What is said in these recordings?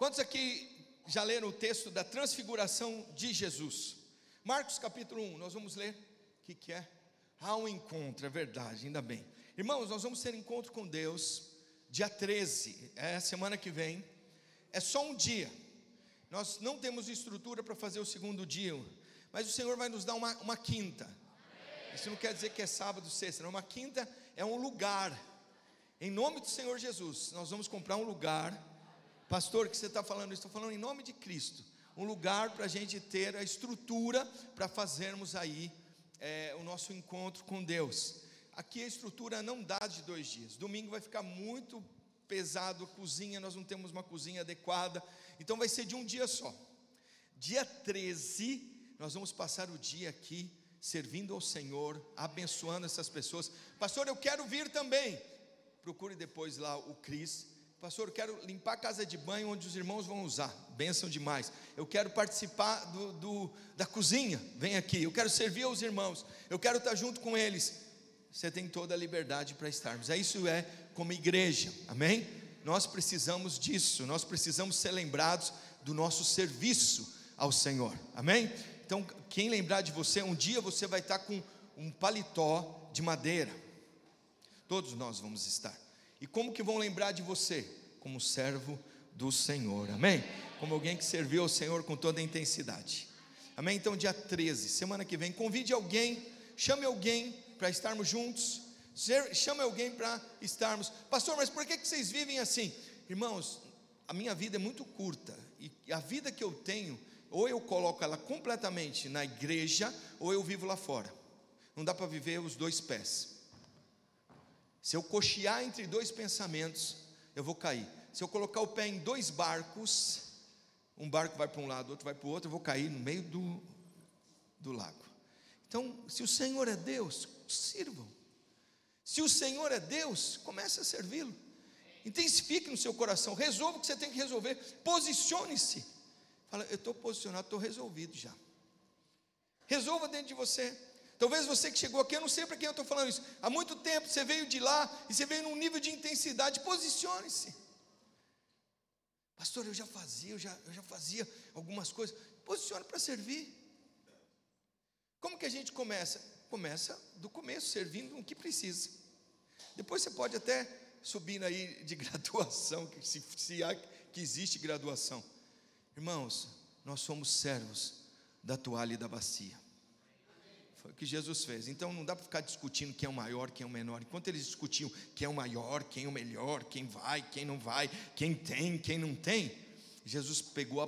Quantos aqui já leram o texto da transfiguração de Jesus? Marcos capítulo 1, nós vamos ler. O que é? Um encontro, é verdade, ainda bem. Irmãos, nós vamos ter encontro com Deus dia 13, é a semana que vem. É só um dia. Nós não temos estrutura para fazer o segundo dia, mas o Senhor vai nos dar uma quinta. Isso não quer dizer que é sábado, sexta, não. Uma quinta é um lugar. Em nome do Senhor Jesus, nós vamos comprar um lugar. Pastor, que você está falando? Estou falando em nome de Cristo. Um lugar para a gente ter a estrutura para fazermos aí o nosso encontro com Deus. Aqui a estrutura não dá de 2 dias. Domingo vai ficar muito pesado a cozinha, nós não temos uma cozinha adequada. Então vai ser de um dia só. Dia 13, nós vamos passar o dia aqui servindo ao Senhor, abençoando essas pessoas. Pastor, eu quero vir também. Procure depois lá o Cris. Pastor, eu quero limpar a casa de banho onde os irmãos vão usar. Bênção demais. Eu quero participar da cozinha. Vem aqui. Eu quero servir aos irmãos. Eu quero estar junto com eles. Você tem toda a liberdade para estarmos. Isso é como igreja. Amém? Nós precisamos disso. Nós precisamos ser lembrados do nosso serviço ao Senhor. Amém? Então, quem lembrar de você, um dia você vai estar com um paletó de madeira. Todos nós vamos estar. E como que vão lembrar de você? Como servo do Senhor, amém? Como alguém que serviu ao Senhor com toda a intensidade, amém? Então dia 13, semana que vem, convide alguém, chame alguém para estarmos juntos, chame alguém para estarmos. Pastor, mas por que vocês vivem assim? Irmãos, a minha vida é muito curta, e a vida que eu tenho, ou eu coloco ela completamente na igreja, ou eu vivo lá fora. Não dá para viver os 2 pés. Se eu cochear entre 2 pensamentos, eu vou cair. Se eu colocar o pé em 2 barcos, um barco vai para um lado, outro vai para o outro, eu vou cair no meio do lago. Então, se o Senhor é Deus, sirvam. Se o Senhor é Deus, comece a servi-lo. Intensifique no seu coração, resolva o que você tem que resolver, posicione-se. Fala, eu estou posicionado, estou resolvido já. Resolva dentro de você. Talvez você que chegou aqui, eu não sei para quem eu estou falando isso. Há muito tempo você veio de lá e você veio num nível de intensidade. Posicione-se. Pastor, eu já fazia algumas coisas. Posicione para servir. Como que a gente começa? Começa do começo, servindo o que precisa. Depois você pode até subir aí de graduação, se há que existe graduação. Irmãos, nós somos servos da toalha e da bacia. Foi o que Jesus fez. Então não dá para ficar discutindo quem é o maior, quem é o menor. Enquanto eles discutiam quem é o maior, quem é o melhor, quem vai, quem não vai, quem tem, quem não tem, Jesus pegou a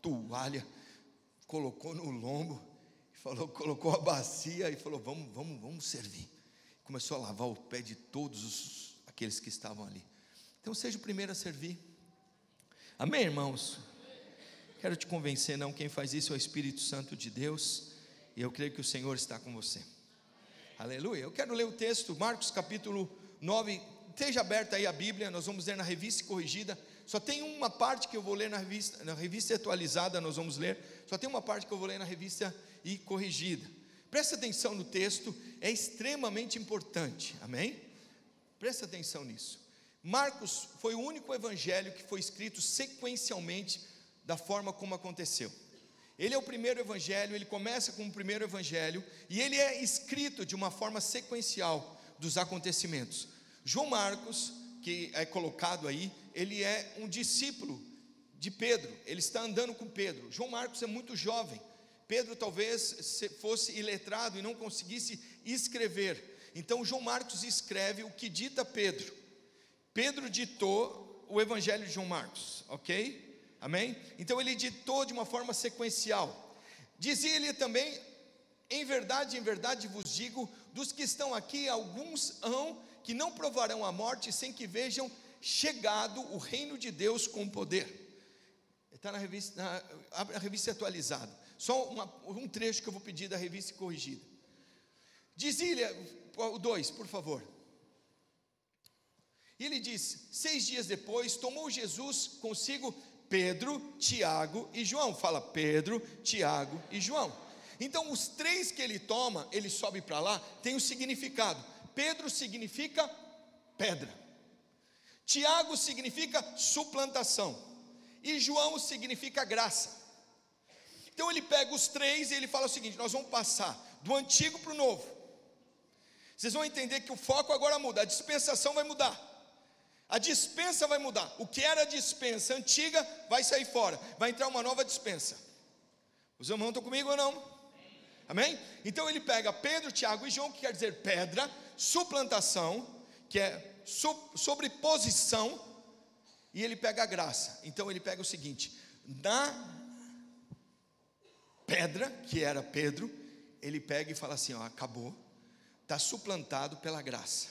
toalha, colocou no lombo, colocou a bacia e falou, vamos servir. Começou a lavar o pé de todos aqueles que estavam ali. Então seja o primeiro a servir. Amém, irmãos? Quero te convencer, não, quem faz isso é o Espírito Santo de Deus. E eu creio que o Senhor está com você. Aleluia. Eu quero ler o texto, Marcos capítulo 9. Esteja aberta aí a Bíblia, nós vamos ler na revista corrigida. Só tem uma parte que eu vou ler na revista atualizada, nós vamos ler. Só tem uma parte que eu vou ler na revista e corrigida. Presta atenção no texto, é extremamente importante. Amém? Presta atenção nisso. Marcos foi o único evangelho que foi escrito sequencialmente da forma como aconteceu. Ele é o primeiro evangelho, ele começa com o primeiro evangelho, e ele é escrito de uma forma sequencial dos acontecimentos. João Marcos, que é colocado aí, ele é um discípulo de Pedro, ele está andando com Pedro. João Marcos é muito jovem, Pedro talvez fosse iletrado e não conseguisse escrever, então João Marcos escreve o que dita Pedro. Pedro ditou o evangelho de João Marcos, ok? Amém? Então ele ditou de uma forma sequencial. Dizia-lhe também, em verdade vos digo, dos que estão aqui, alguns hão que não provarão a morte, sem que vejam chegado o reino de Deus com poder. Está na revista atualizada. Só um trecho que eu vou pedir da revista corrigida. Dizia-lhe, o 2, por favor. E ele diz, 6 dias depois, tomou Jesus consigo Pedro, Tiago e João. Fala Pedro, Tiago e João. Então os 3 que ele toma, ele sobe para lá, tem um significado. Pedro significa pedra, Tiago significa suplantação, e João significa graça. Então ele pega os três e ele fala o seguinte: nós vamos passar do antigo para o novo. Vocês vão entender que o foco agora muda, a dispensação vai mudar. A dispensa vai mudar. O que era a dispensa antiga vai sair fora, vai entrar uma nova dispensa. Os irmãos estão comigo ou não? Amém? Então ele pega Pedro, Tiago e João, que quer dizer pedra, suplantação, que é sobreposição, e ele pega a graça. Então ele pega o seguinte: na pedra, que era Pedro, ele pega e fala assim: ó, acabou, está suplantado pela graça.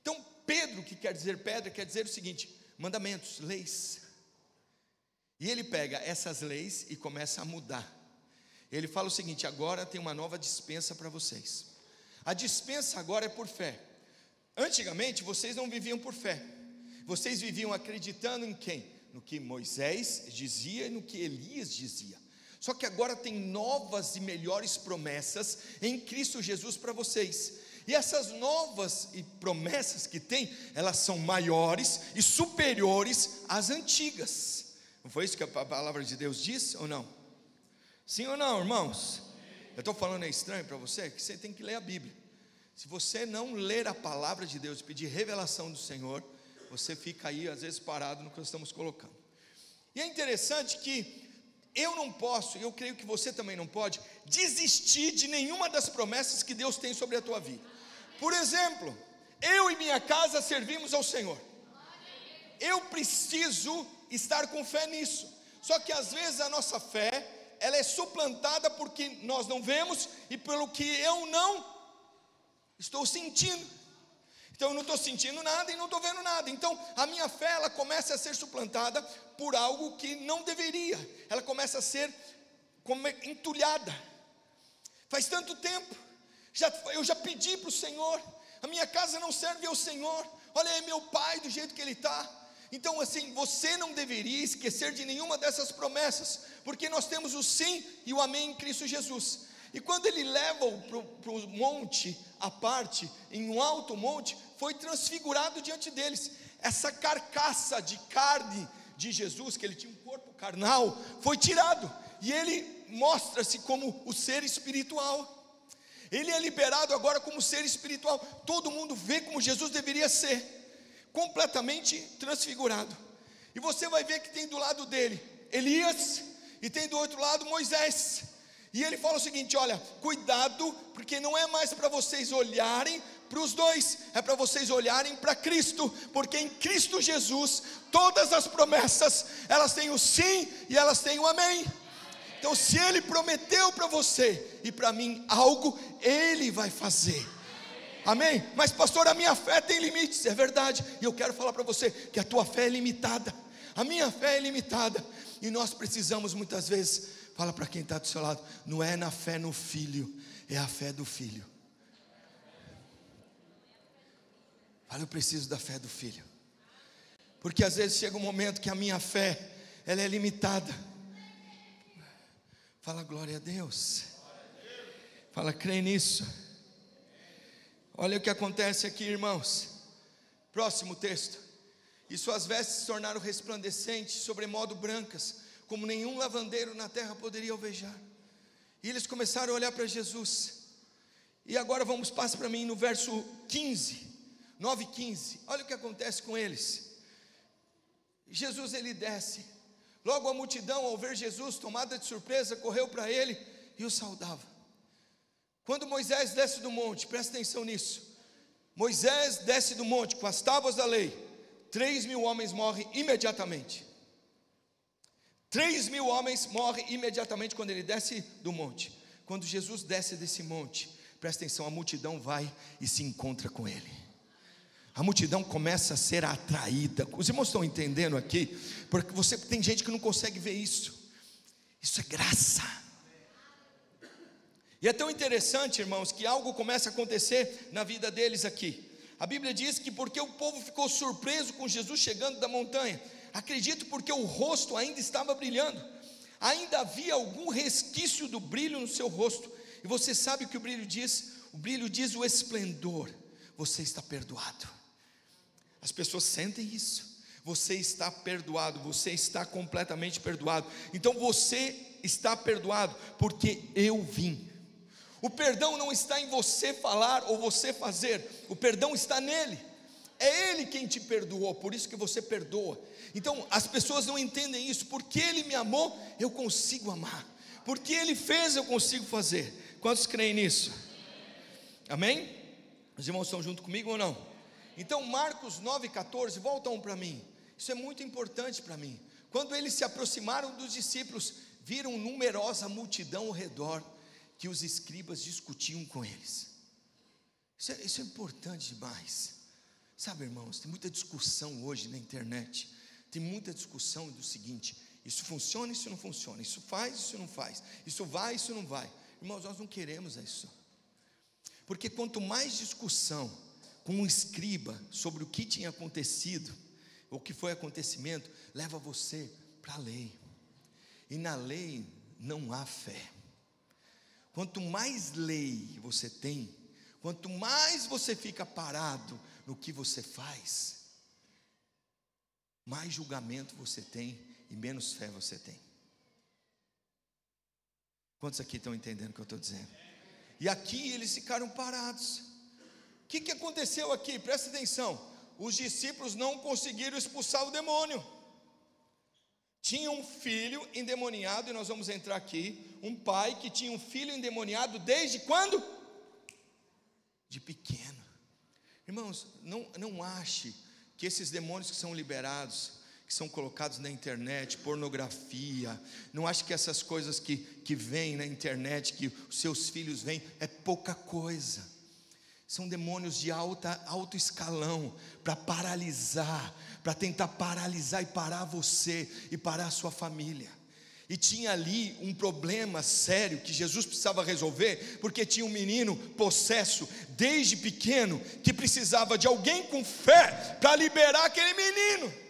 Então Pedro, que quer dizer pedra, quer dizer o seguinte: mandamentos, leis. E ele pega essas leis e começa a mudar. Ele fala o seguinte: agora tem uma nova dispensa para vocês. A dispensa agora é por fé. Antigamente vocês não viviam por fé, vocês viviam acreditando em quem? No que Moisés dizia e no que Elias dizia. Só que agora tem novas e melhores promessas em Cristo Jesus para vocês. E essas novas e promessas que tem, elas são maiores e superiores às antigas. Não foi isso que a palavra de Deus diz ou não? Sim ou não, irmãos? Eu estou falando estranho para você? Que você tem que ler a Bíblia. Se você não ler a palavra de Deus e pedir revelação do Senhor, você fica aí às vezes parado no que nós estamos colocando. E é interessante que eu não posso, eu creio que você também não pode, desistir de nenhuma das promessas que Deus tem sobre a tua vida. Por exemplo, eu e minha casa servimos ao Senhor. Eu preciso estar com fé nisso. Só que às vezes a nossa fé, ela é suplantada porque nós não vemos e pelo que eu não estou sentindo. Então eu não estou sentindo nada e não estou vendo nada. Então a minha fé, ela começa a ser suplantada por algo que não deveria. Ela começa a ser entulhada. Faz tanto tempo, eu já pedi para o Senhor, a minha casa não serve ao Senhor. Olha aí meu pai do jeito que ele está. Então assim, você não deveria esquecer de nenhuma dessas promessas, porque nós temos o sim e o amém em Cristo Jesus. E quando ele leva para o monte à parte, em um alto monte, foi transfigurado diante deles. Essa carcaça de carne de Jesus, que ele tinha um corpo carnal, foi tirado, e ele mostra-se como o ser espiritual. Ele é liberado agora como ser espiritual. Todo mundo vê como Jesus deveria ser, completamente transfigurado. E você vai ver que tem do lado dele Elias e tem do outro lado Moisés. E ele fala o seguinte: olha, cuidado, porque não é mais para vocês olharem para os dois, é para vocês olharem para Cristo, porque em Cristo Jesus todas as promessas, elas têm o sim e elas têm o amém. Então se ele prometeu para você e para mim algo, ele vai fazer. Amém? Mas pastor, a minha fé tem limites. É verdade, e eu quero falar para você que a tua fé é limitada, a minha fé é limitada, e nós precisamos muitas vezes, fala para quem está do seu lado, não é na fé no filho, é a fé do filho. Fala, eu preciso da fé do filho, porque às vezes chega um momento que a minha fé, ela é limitada. Fala glória a Deus. Fala, crê nisso. Olha o que acontece aqui, irmãos. Próximo texto. E suas vestes se tornaram resplandecentes, sobremodo brancas, como nenhum lavandeiro na terra poderia alvejar. E eles começaram a olhar para Jesus. E agora passe para mim no verso 15, 9:15. Olha o que acontece com eles. Jesus, ele desce. Logo a multidão, ao ver Jesus, tomada de surpresa, correu para ele e o saudava. Quando Moisés desce do monte, presta atenção nisso. Moisés desce do monte com as tábuas da lei, 3.000 homens morrem imediatamente. 3.000 homens morrem imediatamente quando ele desce do monte. Quando Jesus desce desse monte, presta atenção, a multidão vai e se encontra com ele. A multidão começa a ser atraída. Os irmãos estão entendendo aqui? Porque tem gente que não consegue ver isso. Isso é graça. E é tão interessante, irmãos, que algo começa a acontecer na vida deles aqui. A Bíblia diz que porque o povo ficou surpreso com Jesus chegando da montanha, acredito porque o rosto ainda estava brilhando, ainda havia algum resquício do brilho no seu rosto. E você sabe o que o brilho diz? O brilho diz o esplendor. Você está perdoado. As pessoas sentem isso. Você está perdoado, você está completamente perdoado. Então você está perdoado porque eu vim. O perdão não está em você falar ou você fazer, o perdão está nele. É ele quem te perdoou, por isso que você perdoa. Então as pessoas não entendem isso. Porque ele me amou, eu consigo amar. Porque ele fez, eu consigo fazer. Quantos creem nisso? Amém? Os irmãos estão junto comigo ou não? Então Marcos 9,14, voltam para mim. Isso é muito importante para mim. Quando eles se aproximaram dos discípulos, viram numerosa multidão ao redor, que os escribas discutiam com eles. Isso é importante demais. Sabe, irmãos, tem muita discussão hoje na internet. Tem muita discussão do seguinte: isso funciona, isso não funciona, isso faz, isso não faz, isso vai, isso não vai. Irmãos, nós não queremos isso. Porque quanto mais discussão com um escriba sobre o que tinha acontecido, o que foi acontecimento, leva você para a lei. E na lei não há fé. Quanto mais lei você tem, quanto mais você fica parado no que você faz, mais julgamento você tem e menos fé você tem. Quantos aqui estão entendendo o que eu estou dizendo? E aqui eles ficaram parados. O que aconteceu aqui? Presta atenção. Os discípulos não conseguiram expulsar o demônio. Tinha um filho endemoniado, e nós vamos entrar aqui. Um pai que tinha um filho endemoniado desde quando? De pequeno. Irmãos, não ache que esses demônios que são liberados, que são colocados na internet, pornografia, não ache que essas coisas que vêm na internet, que os seus filhos vêm, é pouca coisa. São demônios de alto escalão, para paralisar, para tentar paralisar e parar você, e parar a sua família. E tinha ali um problema sério, que Jesus precisava resolver, porque tinha um menino possesso, desde pequeno, que precisava de alguém com fé, para liberar aquele menino.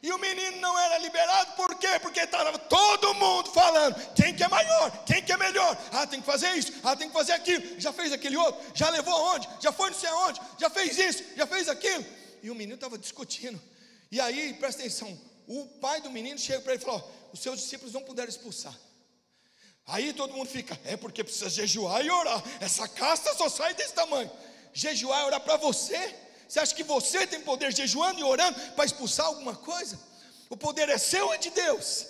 E o menino não era liberado, por quê? Porque estava todo mundo falando, quem que é maior, quem que é melhor, tem que fazer isso, tem que fazer aquilo, já fez aquele outro, já levou aonde, já foi não sei aonde, já fez isso, já fez aquilo, e o menino estava discutindo. E aí, presta atenção, o pai do menino chega para ele e falou: os seus discípulos não puderam expulsar. Aí todo mundo fica, porque precisa jejuar e orar, essa casta só sai desse tamanho. Jejuar e orar para você? Você acha que você tem poder jejuando e orando para expulsar alguma coisa? O poder é seu ou é de Deus?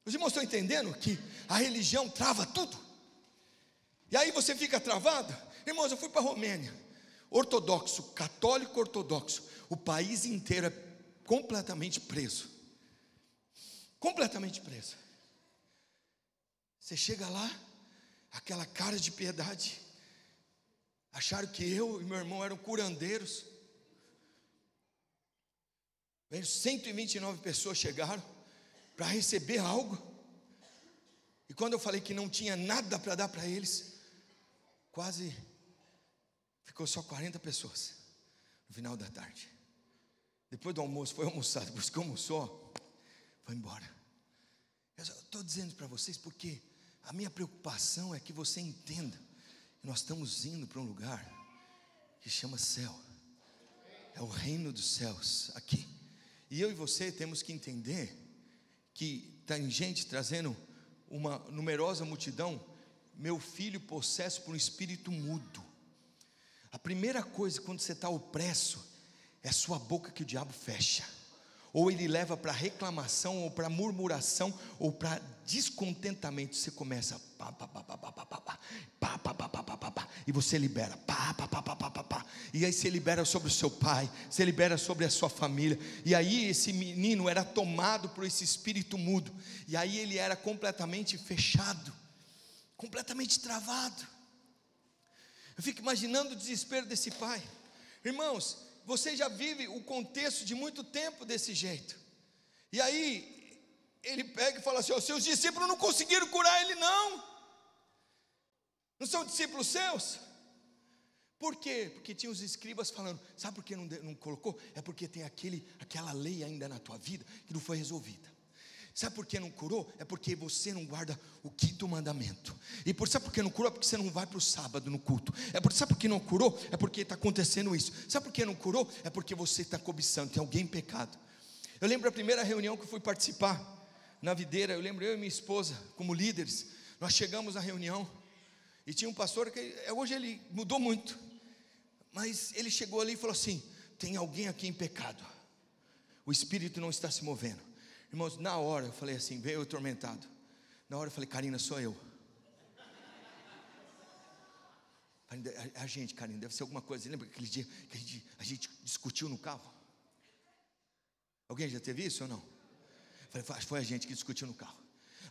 Os irmãos estão entendendo que a religião trava tudo? E aí você fica travado? Irmãos, eu fui para a Romênia, ortodoxo, católico ortodoxo, o país inteiro é completamente preso. Completamente preso. Você chega lá, aquela cara de piedade. Acharam que eu e meu irmão eram curandeiros. 129 pessoas chegaram para receber algo. E quando eu falei que não tinha nada para dar para eles, quase ficou só 40 pessoas no final da tarde. Depois do almoço, foi almoçado, depois que almoçou, foi embora. Eu estou dizendo para vocês porque a minha preocupação é que você entenda que nós estamos indo para um lugar que chama céu. É o reino dos céus aqui. E eu e você temos que entender que tem gente trazendo uma numerosa multidão. Meu filho possesso por um espírito mudo. A primeira coisa quando você está opresso é a sua boca que o diabo fecha. Ou ele leva para reclamação, ou para murmuração, ou para descontentamento. Você começa e você libera, e aí você libera sobre o seu pai, você libera sobre a sua família. E aí esse menino era tomado por esse espírito mudo, e aí ele era completamente fechado, completamente travado. Eu fico imaginando o desespero desse pai. Irmãos, você já vive o contexto de muito tempo desse jeito. E aí ele pega e fala assim: os seus discípulos não conseguiram curar ele, não são discípulos seus? Por quê? Porque tinha os escribas falando: sabe por que não colocou? É porque tem aquela lei ainda na tua vida que não foi resolvida. Sabe por que não curou? É porque você não guarda o quinto mandamento. Sabe por que não curou? É porque você não vai para o sábado no culto. Sabe por que não curou? É porque está acontecendo isso. Sabe por que não curou? É porque você está cobiçando, tem alguém em pecado. Eu lembro a primeira reunião que eu fui participar na videira. Eu lembro eu e minha esposa, como líderes, nós chegamos na reunião e tinha um pastor que hoje ele mudou muito, mas ele chegou ali e falou assim: tem alguém aqui em pecado, o espírito não está se movendo. Irmãos, na hora eu falei assim, veio atormentado. Na hora eu falei: Karina, sou eu. A gente, Karina, deve ser alguma coisa. Lembra aquele dia que a gente discutiu no carro? Alguém já teve isso ou não? Eu falei: foi a gente que discutiu no carro.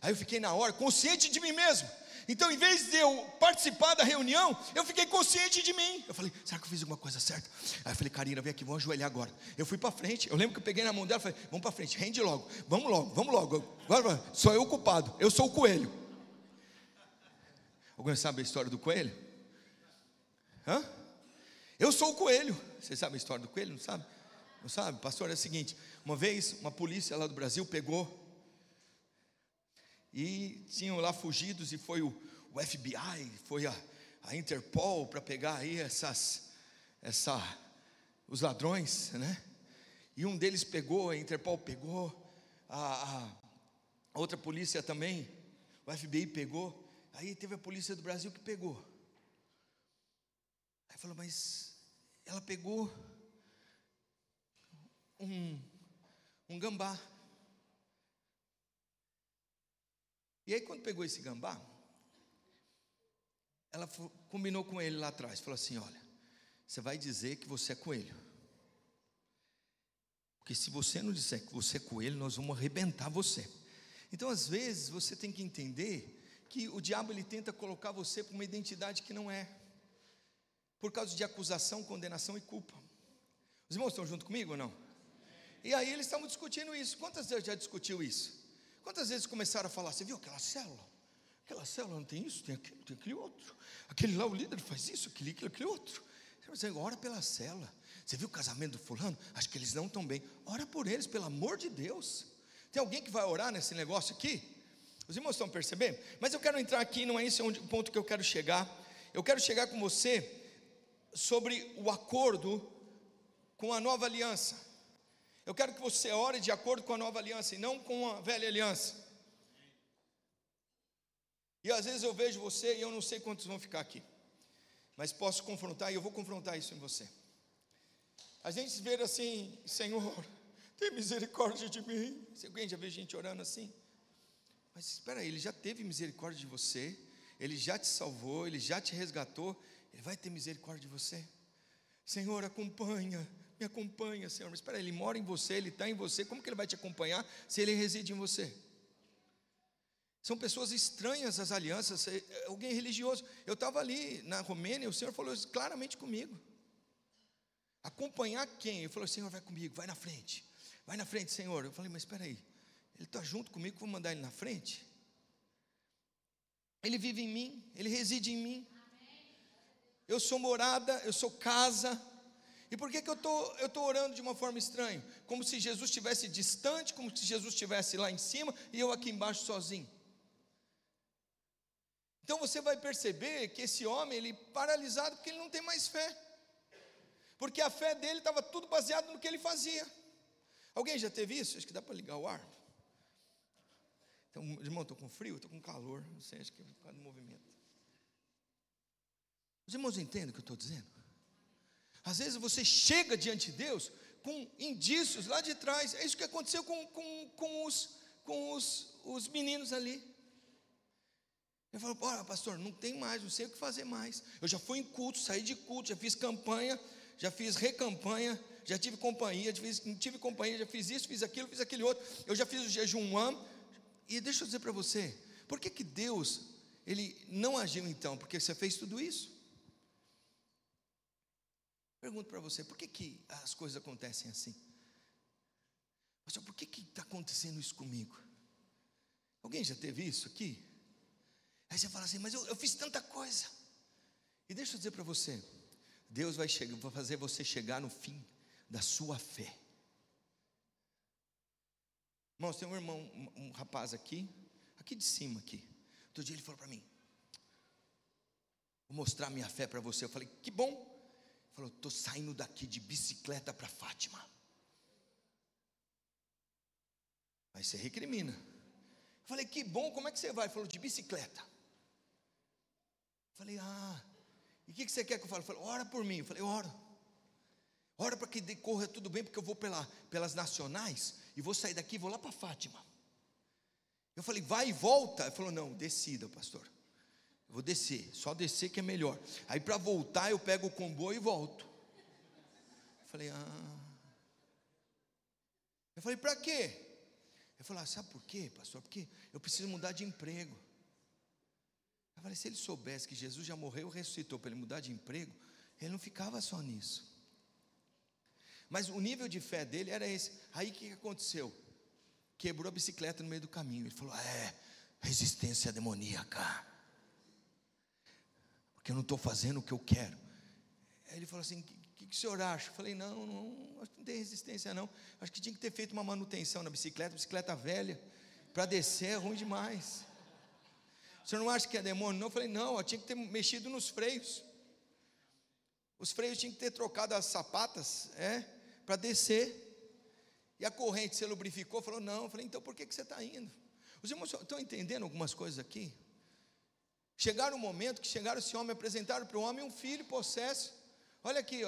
Aí eu fiquei na hora consciente de mim mesmo. Então, em vez de eu participar da reunião, eu fiquei consciente de mim. Eu falei: será que eu fiz alguma coisa certa? Aí eu falei: Karina, vem aqui, vamos ajoelhar agora. Eu fui para frente. Eu lembro que eu peguei na mão dela e falei: vamos para frente, rende logo. Vamos logo. Agora, sou eu o culpado, eu sou o coelho. Alguém sabe a história do coelho? Eu sou o coelho. Você sabe a história do coelho? Não sabe? Não sabe? Pastor, é o seguinte: uma vez uma polícia lá do Brasil pegou, e tinham lá fugidos, e foi o FBI, foi a Interpol para pegar aí os ladrões, né? E um deles pegou, a Interpol pegou, a outra polícia também, o FBI pegou. Aí teve a polícia do Brasil que pegou. Aí falou: mas ela pegou um gambá. E aí quando pegou esse gambá, ela combinou com ele lá atrás, falou assim: olha, você vai dizer que você é coelho, porque se você não disser que você é coelho, nós vamos arrebentar você. Então às vezes você tem que entender que o diabo ele tenta colocar você para uma identidade que não é, por causa de acusação, condenação e culpa. Os irmãos estão junto comigo ou não? E aí eles estavam discutindo isso. Quantas vezes já discutiu isso? Quantas vezes começaram a falar: você viu aquela célula? Aquela célula não tem isso, tem aquilo, tem aquele outro. Aquele lá, o líder faz isso, aquele outro. Você ora pela célula. Você viu o casamento do fulano? Acho que eles não estão bem. Ora por eles, pelo amor de Deus. Tem alguém que vai orar nesse negócio aqui? Os irmãos estão percebendo? Mas eu quero entrar aqui, não é esse o ponto que eu quero chegar. Eu quero chegar com você sobre o acordo com a nova aliança. Eu quero que você ore de acordo com a nova aliança e não com a velha aliança. E às vezes eu vejo você e eu não sei quantos vão ficar aqui, mas posso confrontar, e eu vou confrontar isso em você. A gente vê assim: Senhor, tem misericórdia de mim. Alguém já vê gente orando assim? Mas espera aí, Ele já teve misericórdia de você, Ele já te salvou, Ele já te resgatou, Ele vai ter misericórdia de você. Senhor, me acompanha, Senhor. Mas espera aí, Ele mora em você, Ele está em você. Como que Ele vai te acompanhar se Ele reside em você? São pessoas estranhas às alianças. Alguém religioso. Eu estava ali na Romênia, o Senhor falou isso claramente comigo. Acompanhar quem? Ele falou: Senhor, vai comigo, vai na frente, Senhor. Eu falei: mas espera aí, Ele está junto comigo, vou mandar Ele na frente? Ele vive em mim, Ele reside em mim. Eu sou morada, eu sou casa. E por que eu estou orando de uma forma estranha? Como se Jesus estivesse distante, como se Jesus estivesse lá em cima e eu aqui embaixo sozinho. Então você vai perceber que esse homem, ele paralisado, porque ele não tem mais fé. Porque a fé dele estava tudo baseado no que ele fazia. Alguém já teve isso? Acho que dá para ligar o ar. Então, irmão, estou com frio, estou com calor. Não sei, acho que é por causa do movimento. Os irmãos entendem o que eu estou dizendo? Às vezes você chega diante de Deus com indícios lá de trás. É isso que aconteceu com os meninos ali. Eu falo: olha, pastor, não tem mais, não sei o que fazer mais. Eu já fui em culto, saí de culto, já fiz campanha, já fiz recampanha, já tive companhia, já fiz isso, fiz aquele outro. Eu já fiz o jejum 1 ano. E deixa eu dizer para você, por que Deus, Ele não agiu então? Porque você fez tudo isso? Pergunto para você, por que as coisas acontecem assim? Pastor, por que está acontecendo isso comigo? Alguém já teve isso aqui? Aí você fala assim: mas eu fiz tanta coisa. E deixa eu dizer para você, Deus vai fazer você chegar no fim da sua fé. Irmãos, tem um irmão, um rapaz aqui de cima aqui. Outro dia ele falou para mim: vou mostrar minha fé para você. Eu falei: que bom. Ele falou: estou saindo daqui de bicicleta para Fátima. Aí você recrimina. Eu falei: que bom, como é que você vai? Ele falou: de bicicleta. Eu falei: e o que você quer que eu fale? Ele falou: ora por mim. Eu falei: ora para que decorra tudo bem, porque eu vou pelas nacionais, e vou sair daqui e vou lá para Fátima. Eu falei: vai e volta. Ele falou: não, decida, pastor. Eu vou descer, só descer que é melhor. Aí para voltar eu pego o comboio e volto. Eu falei: Eu falei: para quê? Ele falou: sabe por quê, pastor? Porque eu preciso mudar de emprego. Eu falei: se ele soubesse que Jesus já morreu e ressuscitou para ele mudar de emprego, ele não ficava só nisso. Mas o nível de fé dele era esse. Aí o que aconteceu? Quebrou a bicicleta no meio do caminho. Ele falou: resistência demoníaca, porque eu não estou fazendo o que eu quero. Aí ele falou assim: o que o senhor acha? Eu falei: não, acho que não tem resistência não. Acho que tinha que ter feito uma manutenção na bicicleta velha, para descer é ruim demais. O senhor não acha que é demônio? Não. Eu falei: não, eu tinha que ter mexido nos freios. Os freios tinham que ter trocado as sapatas, para descer. E a corrente, você lubrificou? Falou: não. Eu falei: então por que você está indo? Os irmãos estão entendendo algumas coisas aqui? Chegaram um momento que chegaram esse homem, apresentaram para o homem um filho possesso. Olha aqui,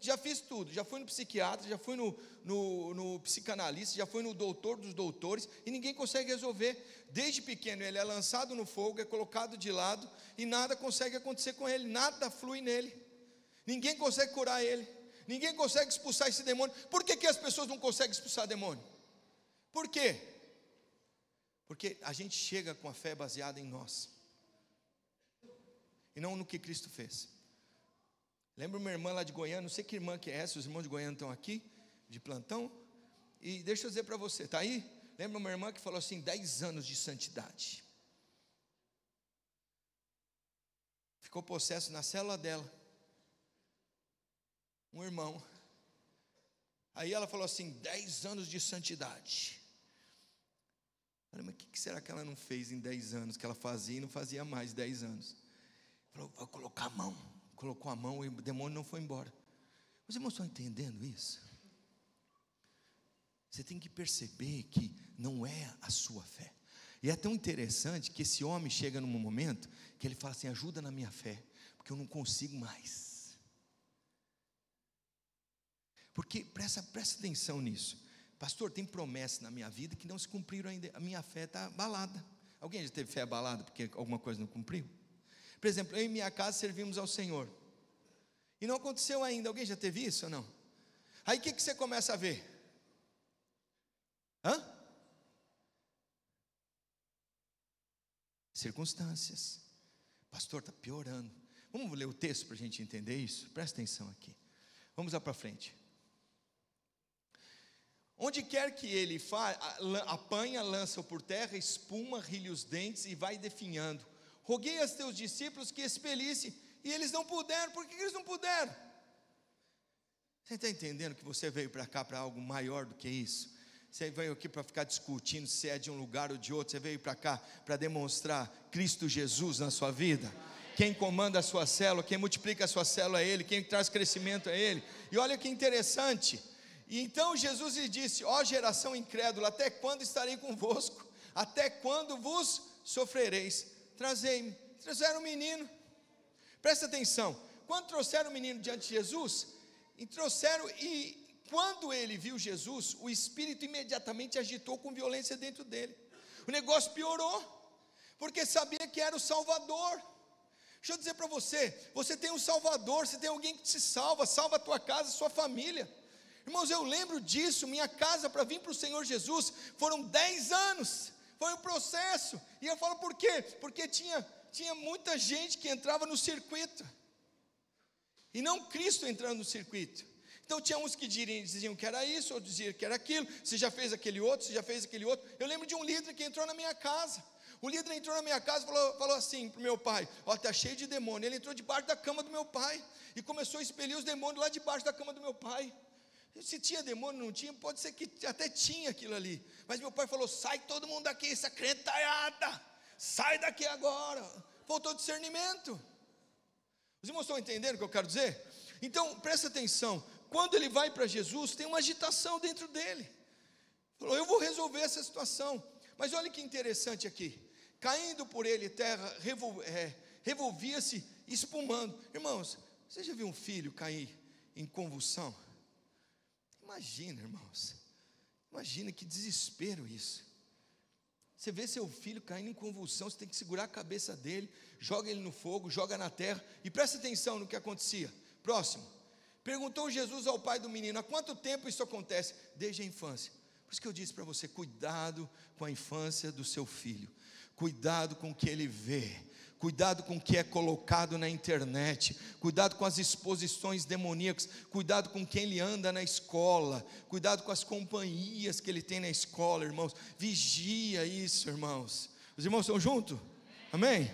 já fiz tudo, já fui no psiquiatra, já fui no psicanalista, já fui no doutor dos doutores, e ninguém consegue resolver. Desde pequeno ele é lançado no fogo, é colocado de lado, e nada consegue acontecer com ele, nada flui nele, ninguém consegue curar ele, ninguém consegue expulsar esse demônio. Por que as pessoas não conseguem expulsar demônio? Por quê? Porque a gente chega com a fé baseada em nós, e não no que Cristo fez. Lembra uma irmã lá de Goiânia, não sei que irmã que é essa, os irmãos de Goiânia estão aqui, de plantão, e deixa eu dizer para você, está aí? Lembra uma irmã que falou assim: 10 anos de santidade, ficou possesso na célula dela, um irmão, aí ela falou assim: 10 anos de santidade. Eu falei: mas o que será que ela não fez em 10 anos, que ela fazia e não fazia mais 10 anos? Falou: vou colocar a mão. Colocou a mão e o demônio não foi embora. Os irmãos estão entendendo isso? Você tem que perceber que não é a sua fé. E é tão interessante que esse homem chega num momento que ele fala assim: ajuda na minha fé, porque eu não consigo mais. Porque presta atenção nisso. Pastor, tem promessas na minha vida que não se cumpriram ainda. A minha fé está abalada. Alguém já teve fé abalada porque alguma coisa não cumpriu? Por exemplo, eu e minha casa servimos ao Senhor, e não aconteceu ainda. Alguém já teve isso ou não? Aí o que você começa a ver? Circunstâncias. Pastor, está piorando. Vamos ler o texto para a gente entender isso? Presta atenção aqui. Vamos lá para frente. Onde quer que ele apanha, lança-o por terra, espuma, rilha os dentes e vai definhando. Roguei aos teus discípulos que expelissem, e eles não puderam. Por que eles não puderam? Você está entendendo que você veio para cá para algo maior do que isso? Você veio aqui para ficar discutindo se é de um lugar ou de outro. Você veio para cá para demonstrar Cristo Jesus na sua vida. Quem comanda a sua célula, quem multiplica a sua célula é Ele, quem traz crescimento é Ele. E olha que interessante. E então Jesus lhe disse: ó geração incrédula, até quando estarei convosco? Até quando vos sofrereis? Trazei-me. Trouxeram o menino. Presta atenção. Quando trouxeram o menino diante de Jesus, e quando ele viu Jesus, o Espírito imediatamente agitou com violência dentro dele. O negócio piorou, porque sabia que era o Salvador. Deixa eu dizer para você, você tem um Salvador, você tem alguém que te salva a tua casa, a sua família. Irmãos, eu lembro disso. Minha casa, para vir para o Senhor Jesus, foram 10 anos. Foi um processo. E eu falo por quê? Porque tinha muita gente que entrava no circuito, e não Cristo entrando no circuito. Então tinha uns que diziam que era isso, outros diziam que era aquilo. Você já fez aquele outro, você já fez aquele outro. Eu lembro de um líder que entrou na minha casa. O líder entrou na minha casa e falou assim para o meu pai: ó, está cheio de demônio. Ele entrou debaixo da cama do meu pai e começou a expelir os demônios lá debaixo da cama do meu pai. Se tinha demônio, não tinha, pode ser que até tinha aquilo ali. Mas meu pai falou: sai todo mundo daqui, essa crentalhada, sai daqui agora. Faltou discernimento. Os irmãos estão entendendo o que eu quero dizer? Então, presta atenção, quando ele vai para Jesus, tem uma agitação dentro dele. Falou: eu vou resolver essa situação. Mas olha que interessante aqui, caindo por ele terra, revolvia-se espumando. Irmãos, você já viu um filho cair em convulsão? Imagina, irmãos, imagina que desespero isso. Você vê seu filho caindo em convulsão, você tem que segurar a cabeça dele, joga ele no fogo, joga na terra, e presta atenção no que acontecia. Próximo, perguntou Jesus ao pai do menino: há quanto tempo isso acontece? Desde a infância. Por isso que eu disse para você, cuidado com a infância do seu filho, cuidado com o que ele vê, cuidado com o que é colocado na internet, cuidado com as exposições demoníacas, cuidado com quem ele anda na escola, cuidado com as companhias que ele tem na escola, irmãos, vigia isso, irmãos. Os irmãos estão juntos? Amém?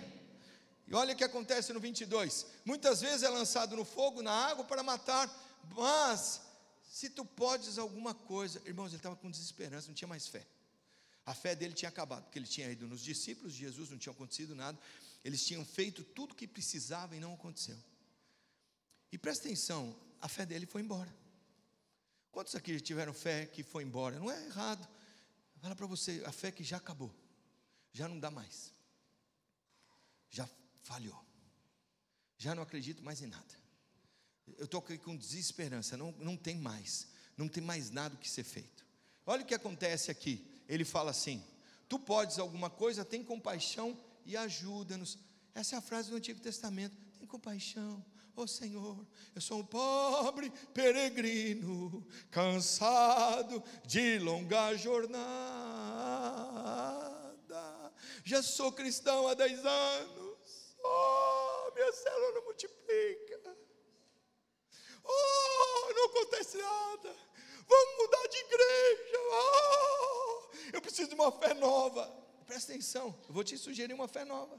E olha o que acontece no 22, muitas vezes é lançado no fogo, na água para matar, mas se tu podes alguma coisa, irmãos, ele estava com desesperança, não tinha mais fé. A fé dele tinha acabado, porque ele tinha ido nos discípulos de Jesus, não tinha acontecido nada, eles tinham feito tudo o que precisava e não aconteceu. E presta atenção, a fé dele foi embora. Quantos aqui tiveram fé que foi embora? Não é errado, fala para você, a fé que já acabou, já não dá mais, já falhou, já não acredito mais em nada, eu estou aqui com desesperança, não tem mais nada o que ser feito. Olha o que acontece aqui, ele fala assim: tu podes alguma coisa, tem compaixão e ajuda-nos. Essa é a frase do Antigo Testamento, tem compaixão, ó Senhor, eu sou um pobre peregrino, cansado de longa jornada, já sou cristão há 10 anos, oh, minha célula não multiplica, oh, não acontece nada, vamos mudar de igreja, oh, eu preciso de uma fé nova. Presta atenção, eu vou te sugerir uma fé nova.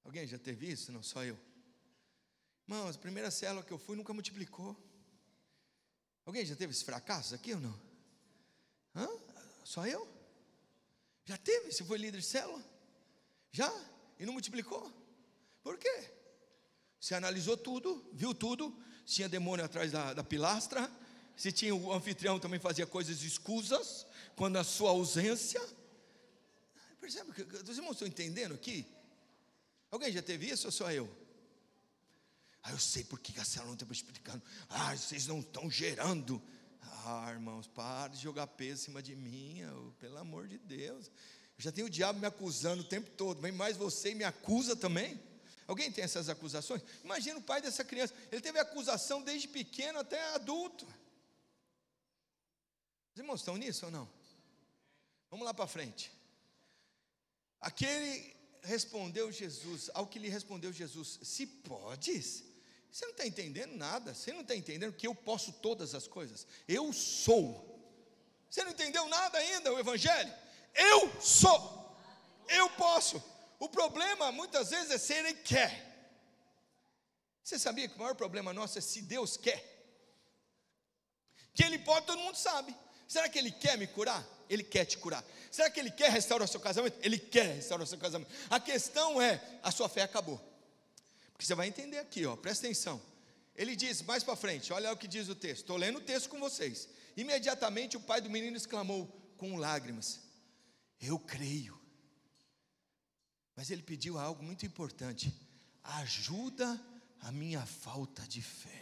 Alguém já teve isso? Não, só eu. Irmãos, a primeira célula que eu fui nunca multiplicou. Alguém já teve esse fracasso aqui ou não? Hã? Só eu? Já teve? Você foi líder de célula? Já? E não multiplicou? Por quê? Você analisou tudo, viu tudo, se tinha demônio atrás da pilastra, se tinha o anfitrião também fazia coisas escusas, quando a sua ausência. Percebe que os irmãos estão entendendo aqui? Alguém já teve isso ou só eu? Eu sei porque a célula não está explicando. Vocês não estão gerando. Irmãos, para de jogar peso em cima de mim, pelo amor de Deus. Eu já tenho o diabo me acusando o tempo todo, vem mais você e me acusa também. Alguém tem essas acusações? Imagina o pai dessa criança, ele teve acusação desde pequeno até adulto. Os irmãos estão nisso ou não? Vamos lá para frente. Aquele respondeu Jesus, ao que lhe respondeu Jesus: se podes, você não está entendendo nada, você não está entendendo que eu posso todas as coisas, eu sou. Você não entendeu nada ainda, o evangelho? Eu sou, eu posso. O problema muitas vezes é se ele quer. Você sabia que o maior problema nosso é se Deus quer? Que ele pode, todo mundo sabe. Será que ele quer me curar? Ele quer te curar. Será que ele quer restaurar o seu casamento? Ele quer restaurar o seu casamento. A questão é, a sua fé acabou. Porque você vai entender aqui, presta atenção. Ele diz mais para frente, olha o que diz o texto. Estou lendo o texto com vocês. Imediatamente o pai do menino exclamou com lágrimas: eu creio. Mas ele pediu algo muito importante: ajuda a minha falta de fé.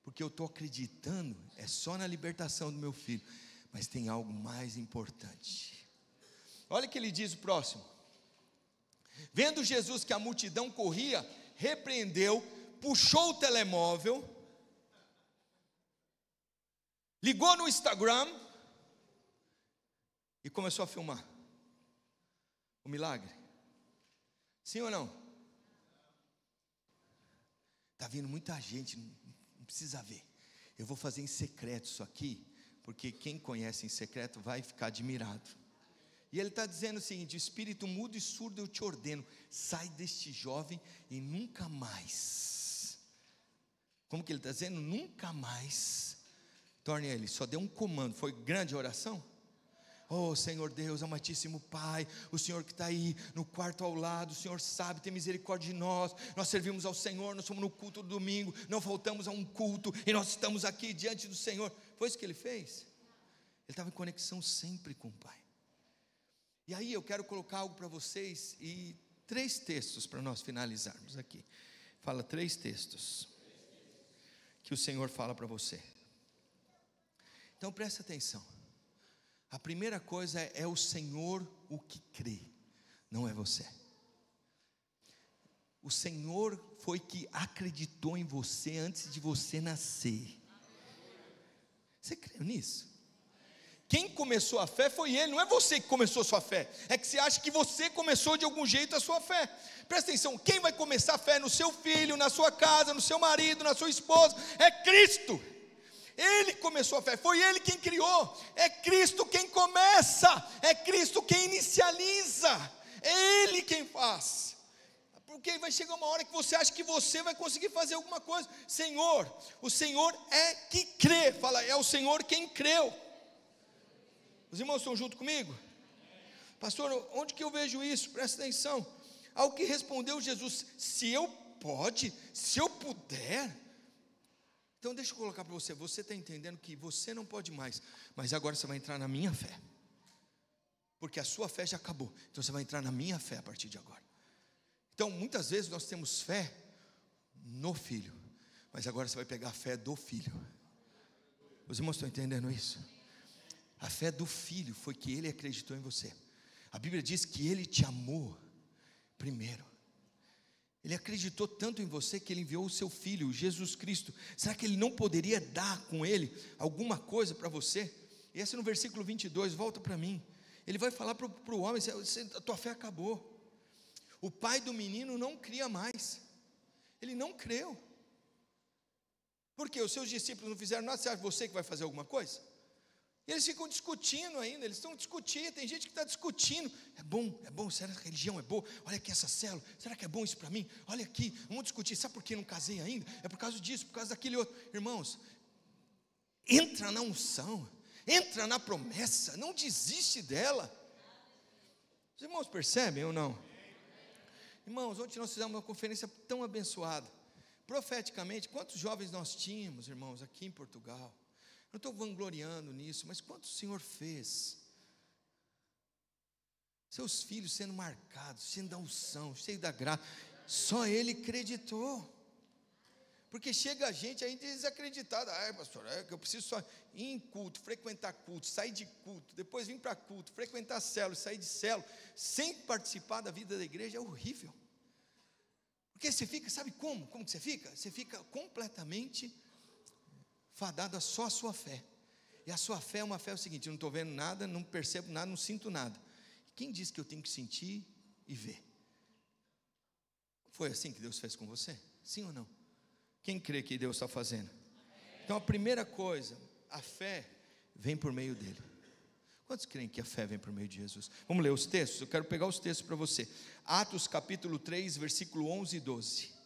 Porque eu estou acreditando, é só na libertação do meu filho, mas tem algo mais importante. Olha o que ele diz o próximo: vendo Jesus que a multidão corria, repreendeu, puxou o telemóvel, ligou no Instagram e começou a filmar o milagre. Sim ou não? Está vindo muita gente, não precisa ver. Eu vou fazer em secreto isso aqui, porque quem conhece em secreto vai ficar admirado. E ele está dizendo o seguinte: espírito mudo e surdo eu te ordeno, sai deste jovem e nunca mais Como que ele está dizendo? Nunca mais torne ele. Só deu um comando. Foi grande a oração? Oh Senhor Deus, amantíssimo Pai, o Senhor que está aí no quarto ao lado, o Senhor sabe, tem misericórdia de nós servimos ao Senhor, nós somos no culto do domingo, não faltamos a um culto, e nós estamos aqui diante do Senhor. Foi isso que ele fez? Ele estava em conexão sempre com o Pai. E aí eu quero colocar algo para vocês, e 3 textos para nós finalizarmos aqui. Fala 3 textos que o Senhor fala para você. Então presta atenção. A primeira coisa é o Senhor o que crê, não é você. O Senhor foi que acreditou em você antes de você nascer. Você crê nisso? Quem começou a fé foi Ele, não é você que começou a sua fé. É que você acha que você começou de algum jeito a sua fé. Presta atenção, quem vai começar a fé no seu filho, na sua casa, no seu marido, na sua esposa? É Cristo. Ele começou a fé, foi Ele quem criou. É Cristo quem começa, é Cristo quem inicializa, é Ele quem faz. Porque vai chegar uma hora que você acha que você vai conseguir fazer alguma coisa. Senhor, o Senhor é que crê. Fala, é o Senhor quem creu. Os irmãos estão junto comigo? Pastor, onde que eu vejo isso? Presta atenção. Ao que respondeu Jesus: se eu puder. Então deixa eu colocar para você. Você está entendendo que você não pode mais, mas agora você vai entrar na minha fé, porque a sua fé já acabou. Então você vai entrar na minha fé a partir de agora. Então muitas vezes nós temos fé no Filho, mas agora você vai pegar a fé do Filho. Os irmãos estão entendendo isso? A fé do Filho foi que Ele acreditou em você. A Bíblia diz que Ele te amou primeiro. Ele acreditou tanto em você que Ele enviou o seu Filho, Jesus Cristo. Será que Ele não poderia dar com Ele alguma coisa para você? E esse no versículo 22, volta para mim. Ele vai falar para o homem: a tua fé acabou. O pai do menino não cria mais. Ele não creu. Por quê? Os seus discípulos não fizeram nada. Você acha você que vai fazer alguma coisa? E eles ficam discutindo ainda, eles estão discutindo, tem gente que está discutindo, é bom, será que a religião é boa? Olha aqui essa célula, será que é bom isso para mim? Olha aqui, vamos discutir, sabe por que não casei ainda? É por causa disso, por causa daquele outro. Irmãos, entra na unção, entra na promessa, não desiste dela. Os irmãos percebem ou não? Irmãos, ontem nós fizemos uma conferência tão abençoada, profeticamente. Quantos jovens nós tínhamos, irmãos, aqui em Portugal? Não estou vangloriando nisso, mas quanto o Senhor fez? Seus filhos sendo marcados, sendo da unção, cheio da graça. Só Ele acreditou. Porque chega a gente aí desacreditada. Pastor, é que eu preciso só ir em culto, frequentar culto, sair de culto, depois vir para culto, frequentar célula, sair de célula, sem participar da vida da igreja. É horrível. Porque você fica, sabe como? Como que você fica? Você fica completamente fadado a só a sua fé. E a sua fé é uma fé, é o seguinte: eu não estou vendo nada, não percebo nada, não sinto nada. Quem disse que eu tenho que sentir e ver? Foi assim que Deus fez com você? Sim ou não? Quem crê que Deus está fazendo? Então a primeira coisa, a fé vem por meio dele. Quantos creem que a fé vem por meio de Jesus? Vamos ler os textos? Eu quero pegar os textos para você. Atos capítulo 3, versículo 11 e 12.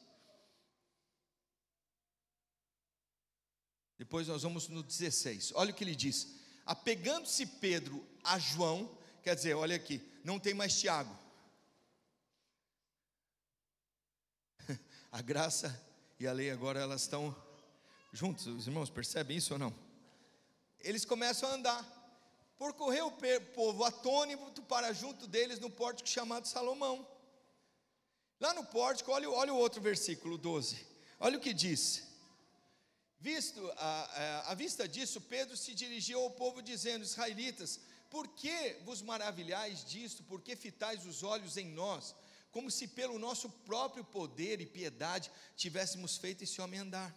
Depois nós vamos no 16, olha o que ele diz: apegando-se Pedro a João, quer dizer, olha aqui, não tem mais Tiago. A graça e a lei agora elas estão juntos, os irmãos percebem isso ou não? Eles começam a andar, percorreu o povo atônito para junto deles no pórtico chamado Salomão. Lá no pórtico, olha o outro versículo 12, olha o que diz: à vista disso, Pedro se dirigiu ao povo dizendo: israelitas, por que vos maravilhais disto? Por que fitais os olhos em nós, como se pelo nosso próprio poder e piedade tivéssemos feito esse homem andar?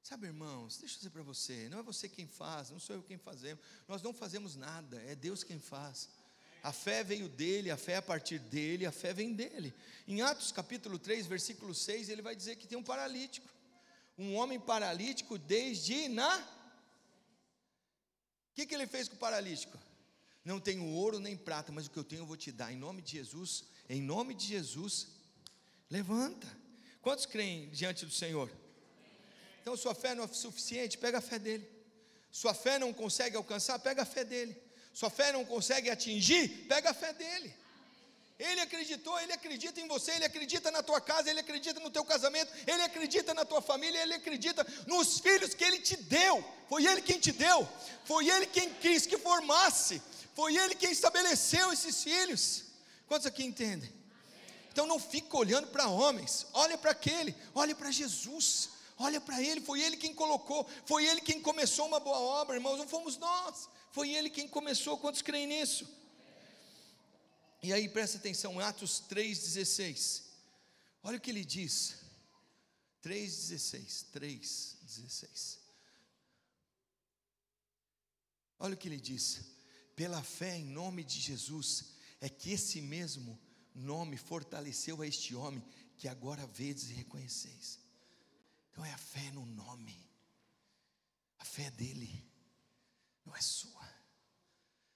Sabe, irmãos, deixa eu dizer para você, não é você quem faz, não sou eu quem fazemos, nós não fazemos nada, é Deus quem faz. A fé veio dele, a fé a partir dele, a fé vem dele. Em Atos capítulo 3, versículo 6, ele vai dizer que tem um paralítico, um homem paralítico desde o que ele fez com o paralítico? Não tenho ouro nem prata, mas o que eu tenho eu vou te dar, em nome de Jesus, levanta. Quantos creem diante do Senhor? Então sua fé não é suficiente, pega a fé dele. Sua fé não consegue alcançar, pega a fé dele. Sua fé não consegue atingir, pega a fé dele. Ele acreditou, ele acredita em você, ele acredita na tua casa, ele acredita no teu casamento, ele acredita na tua família, ele acredita nos filhos que ele te deu. Foi ele quem te deu, foi ele quem quis que formasse, foi ele quem estabeleceu esses filhos. Quantos aqui entendem? Então não fica olhando para homens, olha para aquele, olha para Jesus, olha para ele, foi ele quem colocou, foi ele quem começou uma boa obra, irmãos, não fomos nós, foi ele quem começou. Quantos creem nisso? E aí presta atenção, Atos 3,16, olha o que ele diz, 3,16, olha o que ele diz: pela fé em nome de Jesus, é que esse mesmo nome fortaleceu a este homem, que agora vedes e reconheceis. Então é a fé no nome, a fé é dele, não é sua,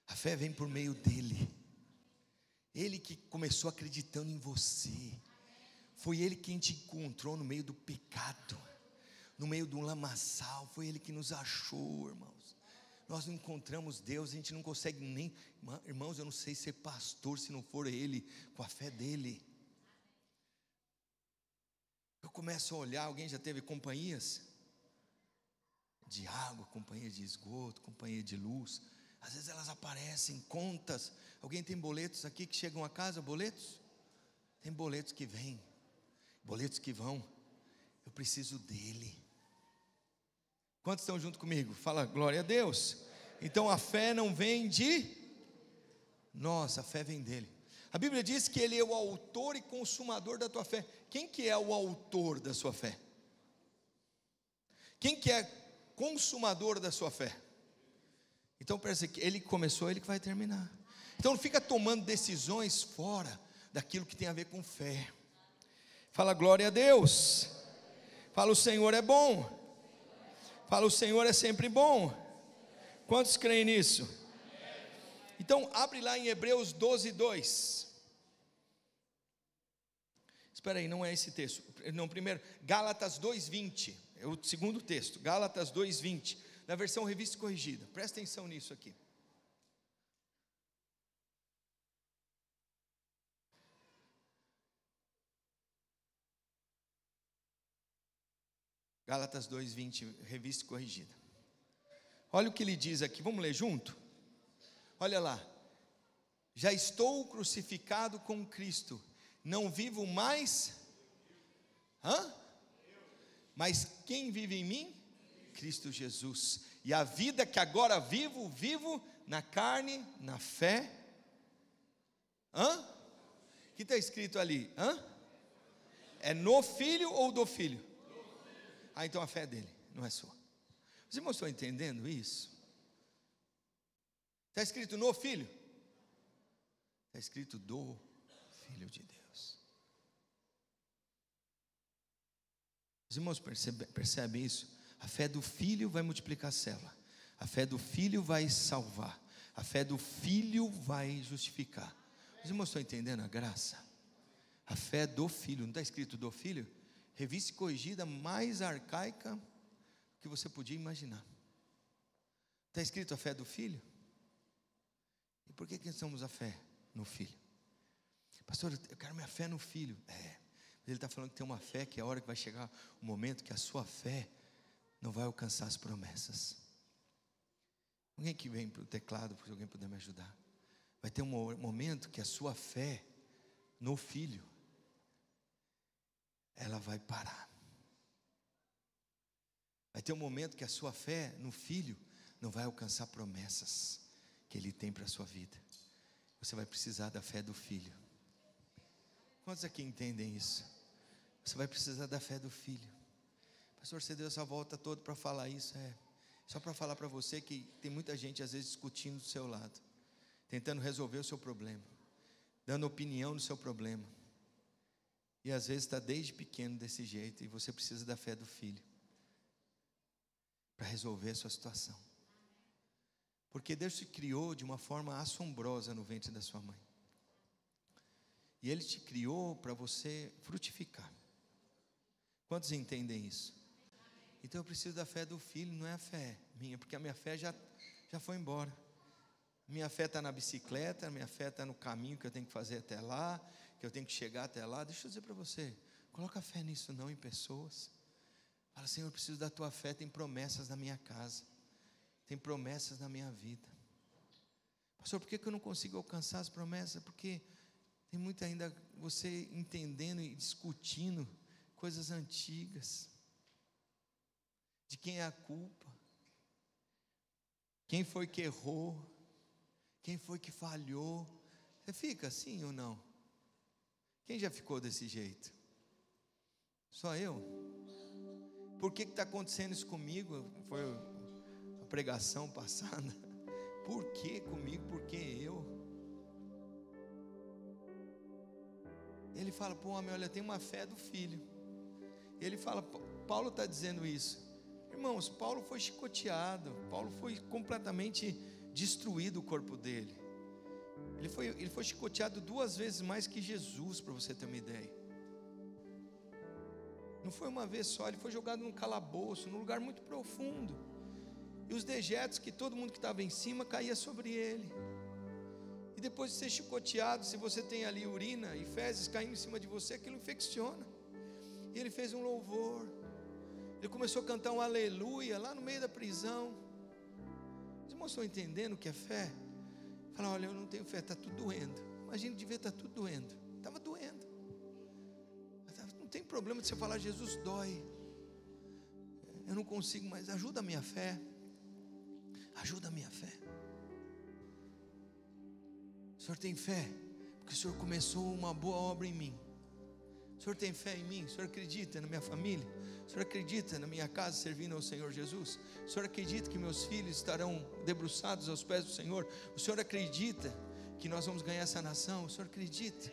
a fé vem por meio dele. Ele que começou acreditando em você, foi ele quem te encontrou no meio do pecado, no meio do lamaçal, foi ele que nos achou, irmãos. Nós não encontramos Deus, a gente não consegue nem, irmãos, eu não sei ser pastor se não for ele, com a fé dele. Eu começo a olhar, alguém já teve companhias de água, companhia de esgoto, companhia de luz, às vezes elas aparecem, contas. Alguém tem boletos aqui que chegam a casa, boletos? Tem boletos que vêm, boletos que vão. Eu preciso dele. Quantos estão junto comigo? Fala glória a Deus. Então a fé não vem de nós, a fé vem dele. A Bíblia diz que ele é o autor e consumador da tua fé. Quem que é o autor da sua fé? Quem que é consumador da sua fé? Então parece que ele começou, ele que vai terminar. Então não fica tomando decisões fora daquilo que tem a ver com fé. Fala glória a Deus. Fala o Senhor é bom. Fala o Senhor é sempre bom. Quantos creem nisso? Então abre lá em Hebreus 12:2. Espera aí, não é esse texto. Não, primeiro, Gálatas 2:20. É o segundo texto, Gálatas 2:20. Na versão revista e corrigida, presta atenção nisso aqui. Gálatas 2:20, revista e corrigida. Olha o que ele diz aqui, vamos ler junto? Olha lá: já estou crucificado com Cristo, não vivo mais, mas quem vive em mim? Cristo Jesus. E a vida que agora vivo, vivo na carne, na fé. O que está escrito ali? É no Filho ou do Filho? Então a fé é dele, não é sua. Os irmãos estão entendendo isso? Está escrito no Filho? Está escrito do Filho de Deus. Os irmãos percebem isso? A fé do Filho vai multiplicar a célula. A fé do Filho vai salvar. A fé do Filho vai justificar. Os irmãos estão entendendo a graça? A fé do Filho, não está escrito do Filho? Revista e corrigida mais arcaica que você podia imaginar. Está escrito a fé do Filho? E por que somos a fé no Filho? Pastor, eu quero minha fé no Filho. Ele está falando que tem uma fé que é a hora que vai chegar o momento que a sua fé não vai alcançar as promessas. Alguém que vem para o teclado, se alguém puder me ajudar. Vai ter um momento que a sua fé no Filho, ela vai parar. Vai ter um momento que a sua fé no Filho não vai alcançar promessas que Ele tem para a sua vida. Você vai precisar da fé do Filho. Quantos aqui entendem isso? Você vai precisar da fé do Filho. Pastor, você deu essa volta toda para falar isso? Só para falar para você que tem muita gente às vezes discutindo do seu lado, tentando resolver o seu problema, dando opinião no seu problema, e às vezes está desde pequeno desse jeito, e você precisa da fé do Filho para resolver a sua situação. Porque Deus te criou de uma forma assombrosa no ventre da sua mãe, e Ele te criou para você frutificar. Quantos entendem isso? Então eu preciso da fé do filho, não é a fé minha, porque a minha fé já foi embora. Minha fé está na bicicleta, minha fé está no caminho que eu tenho que fazer até lá, que eu tenho que chegar até lá. Deixa eu dizer para você, coloca fé nisso não, em pessoas. Fala, Senhor, eu preciso da tua fé, tem promessas na minha casa, tem promessas na minha vida. Pastor, por que eu não consigo alcançar as promessas? Porque tem muito ainda você entendendo e discutindo coisas antigas. De quem é a culpa? Quem foi que errou? Quem foi que falhou? Você fica assim ou não? Quem já ficou desse jeito? Só eu? Por que está acontecendo isso comigo? Foi a pregação passada. Por que comigo? Por que eu? Ele fala, pô, homem, olha, tem uma fé do filho. Ele fala, Paulo está dizendo isso. Irmãos, Paulo foi chicoteado, Paulo foi completamente destruído o corpo dele. Ele foi chicoteado 2 vezes mais que Jesus, para você ter uma ideia. Não foi uma vez só, ele foi jogado num calabouço, num lugar muito profundo. E os dejetos que todo mundo que estava em cima caía sobre ele. E depois de ser chicoteado, se você tem ali urina e fezes caindo em cima de você, aquilo infecciona. E ele fez um louvor. Ele começou a cantar um aleluia lá no meio da prisão. Os irmãos estão entendendo o que é fé? Fala, olha, eu não tenho fé, está tudo doendo. Imagina, devia estar tudo doendo. Estava doendo. Não tem problema de você falar, Jesus dói. Eu não consigo mais, ajuda a minha fé. Ajuda a minha fé. O Senhor tem fé? Porque o Senhor começou uma boa obra em mim. O Senhor tem fé em mim? O Senhor acredita na minha família? O Senhor acredita na minha casa servindo ao Senhor Jesus? O Senhor acredita que meus filhos estarão debruçados aos pés do Senhor? O Senhor acredita que nós vamos ganhar essa nação? O Senhor acredita?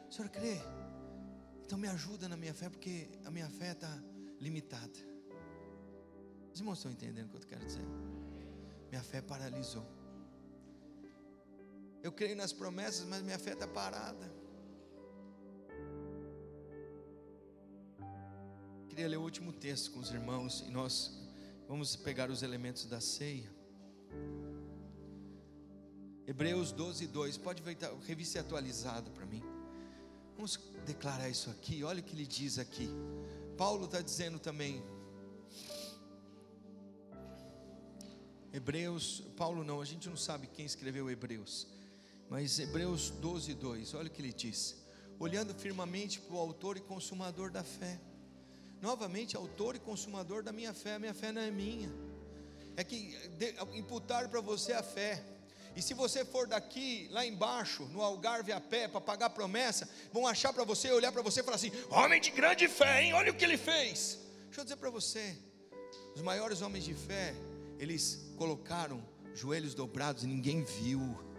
O Senhor crê? Então me ajuda na minha fé, porque a minha fé está limitada. Os irmãos estão entendendo o que eu quero dizer? Minha fé paralisou. Eu creio nas promessas, mas minha fé está parada. Queria ler o último texto com os irmãos, e nós vamos pegar os elementos da ceia. Hebreus 12:2, pode ver, revista atualizada para mim. Vamos declarar isso aqui, olha o que ele diz aqui. Paulo está dizendo também, Hebreus, Paulo não, a gente não sabe quem escreveu Hebreus, mas Hebreus 12:2, olha o que ele diz: olhando firmemente para o autor e consumador da fé. Novamente, autor e consumador da minha fé. A minha fé não é minha, é que imputaram para você a fé. E se você for daqui, lá embaixo, no Algarve a pé, para pagar promessa, vão achar para você, olhar para você e falar assim: homem de grande fé, hein? Olha o que ele fez. Deixa eu dizer para você, os maiores homens de fé, eles colocaram joelhos dobrados e ninguém viu.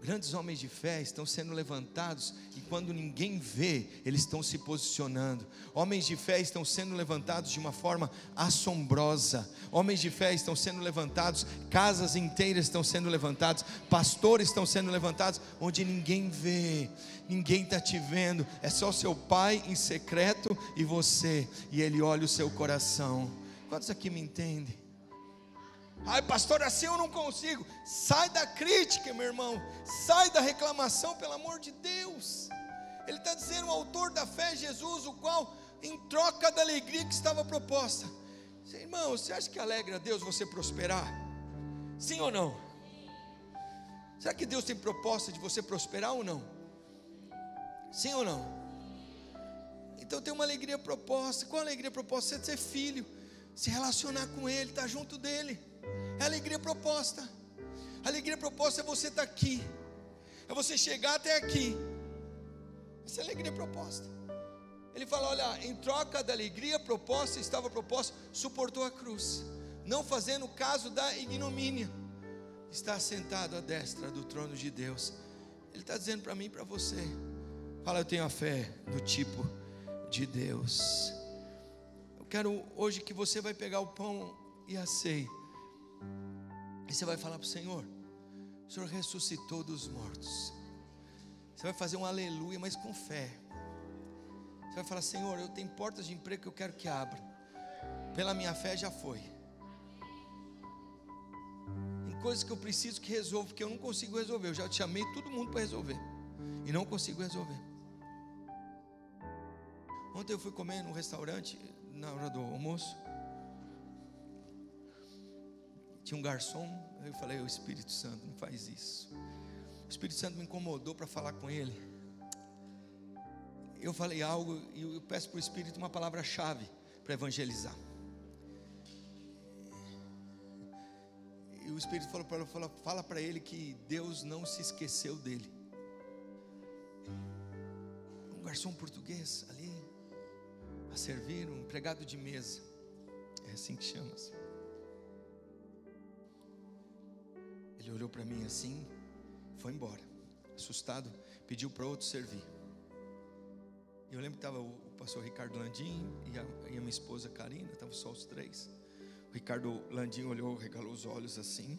Grandes homens de fé estão sendo levantados, e quando ninguém vê, eles estão se posicionando. Homens de fé estão sendo levantados de uma forma assombrosa. Homens de fé estão sendo levantados, casas inteiras estão sendo levantadas, pastores estão sendo levantados, onde ninguém vê, ninguém está te vendo, é só seu pai em secreto e você, e ele olha o seu coração. Quantos aqui me entendem? Ai, pastor, assim eu não consigo. Sai da crítica, meu irmão. Sai da reclamação, pelo amor de Deus. Ele está dizendo, o autor da fé, Jesus, o qual, em troca da alegria que estava proposta. Irmão, você acha que alegra a Deus você prosperar? Sim ou não? Será que Deus tem proposta de você prosperar ou não? Sim ou não? Então tem uma alegria proposta. Qual a alegria proposta? Você ser filho, se relacionar com Ele, estar junto dEle. É a alegria proposta. A alegria proposta é você estar aqui, é você chegar até aqui. Essa é a alegria proposta. Ele fala, olha, em troca da alegria proposta, estava proposta, suportou a cruz, não fazendo caso da ignomínia, está sentado à destra do trono de Deus. Ele está dizendo para mim e para você, fala, eu tenho a fé do tipo de Deus. Eu quero hoje que você vai pegar o pão e a ceia, e você vai falar para o Senhor ressuscitou dos mortos. Você vai fazer um aleluia, mas com fé. Você vai falar, Senhor, eu tenho portas de emprego que eu quero que abra. pela minha fé já foi. Tem coisas que eu preciso que resolva, porque eu não consigo resolver. Eu já te chamei todo mundo para resolver e não consigo resolver. Ontem eu fui comer num restaurante, na hora do almoço, tinha um garçom. Eu falei: o Espírito Santo, não faz isso. O Espírito Santo me incomodou para falar com ele. Eu falei algo e eu peço para o Espírito uma palavra-chave para evangelizar. E o Espírito falou para ele: fala para ele que Deus não se esqueceu dele. Um garçom português ali a servir, um empregado de mesa, é assim que chama-se. Ele olhou para mim assim, foi embora, assustado, pediu para outro servir. Eu lembro que estava o pastor Ricardo Landim e a minha esposa Karina, estavam só os três. O Ricardo Landim olhou, regalou os olhos assim: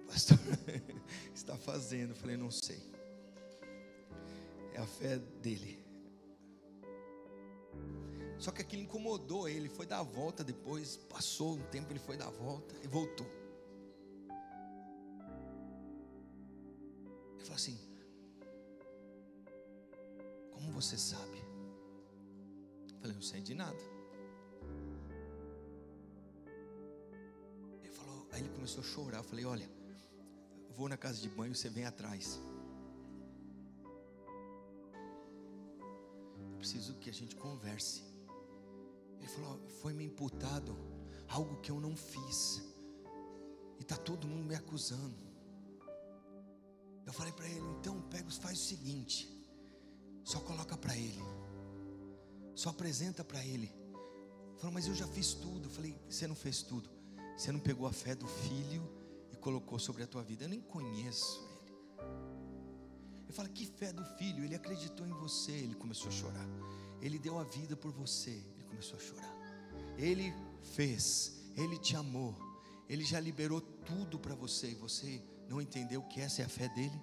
pastor, o que está fazendo? Eu falei: não sei, é a fé dele. Só que aquilo incomodou ele, foi dar a volta depois, passou um tempo, ele foi dar a volta e voltou. Ele falou assim: como você sabe? Eu falei: não sei de nada. Ele falou, aí ele começou a chorar. Eu falei: olha, eu vou na casa de banho, você vem atrás. Eu preciso que a gente converse. Ele falou: foi-me imputado algo que eu não fiz, e está todo mundo me acusando. Eu falei para ele: então faz o seguinte, só coloca para ele, só apresenta para ele. Ele falou: mas eu já fiz tudo. Eu falei: você não fez tudo, você não pegou a fé do filho e colocou sobre a tua vida. Eu nem conheço ele. Ele fala: que fé do filho? Ele acreditou em você. Ele começou a chorar. Ele deu a vida por você. Ele começou a chorar. Ele fez, ele te amou, ele já liberou tudo para você, e você não entendeu que essa é a fé dele?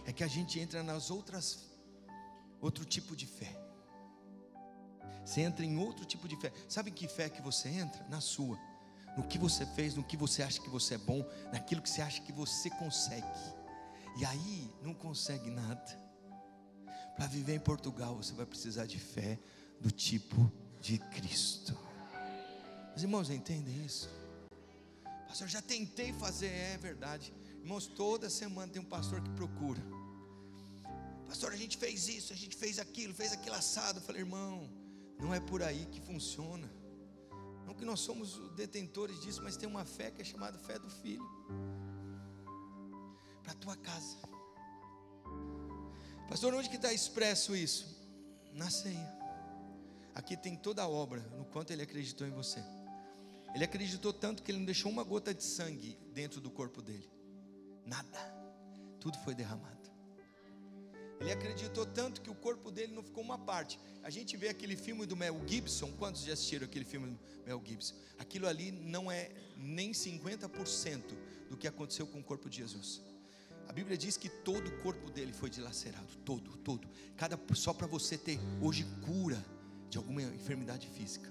É que a gente entra nas outro tipo de fé. Você entra em outro tipo de fé. Sabe em que fé que você entra? Na sua, no que você fez, no que você acha que você é bom, naquilo que você acha que você consegue. E aí não consegue nada. Para viver em Portugal você vai precisar de fé do tipo de Cristo. Os irmãos entendem isso? Pastor, já tentei fazer. É verdade. Irmãos, toda semana tem um pastor que procura: pastor, a gente fez isso, a gente fez aquilo assado. Eu falei: irmão, não é por aí que funciona. Não que nós somos detentores disso, mas tem uma fé que é chamada fé do Filho para a tua casa. Pastor, onde que está expresso isso? Na ceia. Aqui tem toda a obra, no quanto ele acreditou em você. Ele acreditou tanto que ele não deixou uma gota de sangue dentro do corpo dele. Nada. Tudo foi derramado. Ele acreditou tanto que o corpo dele não ficou uma parte. A gente vê aquele filme do Mel Gibson. Quantos já assistiram aquele filme do Mel Gibson? Aquilo ali não é nem 50% do que aconteceu com o corpo de Jesus. A Bíblia diz que todo o corpo dele foi dilacerado. Todo. Só para você ter hoje cura de alguma enfermidade física.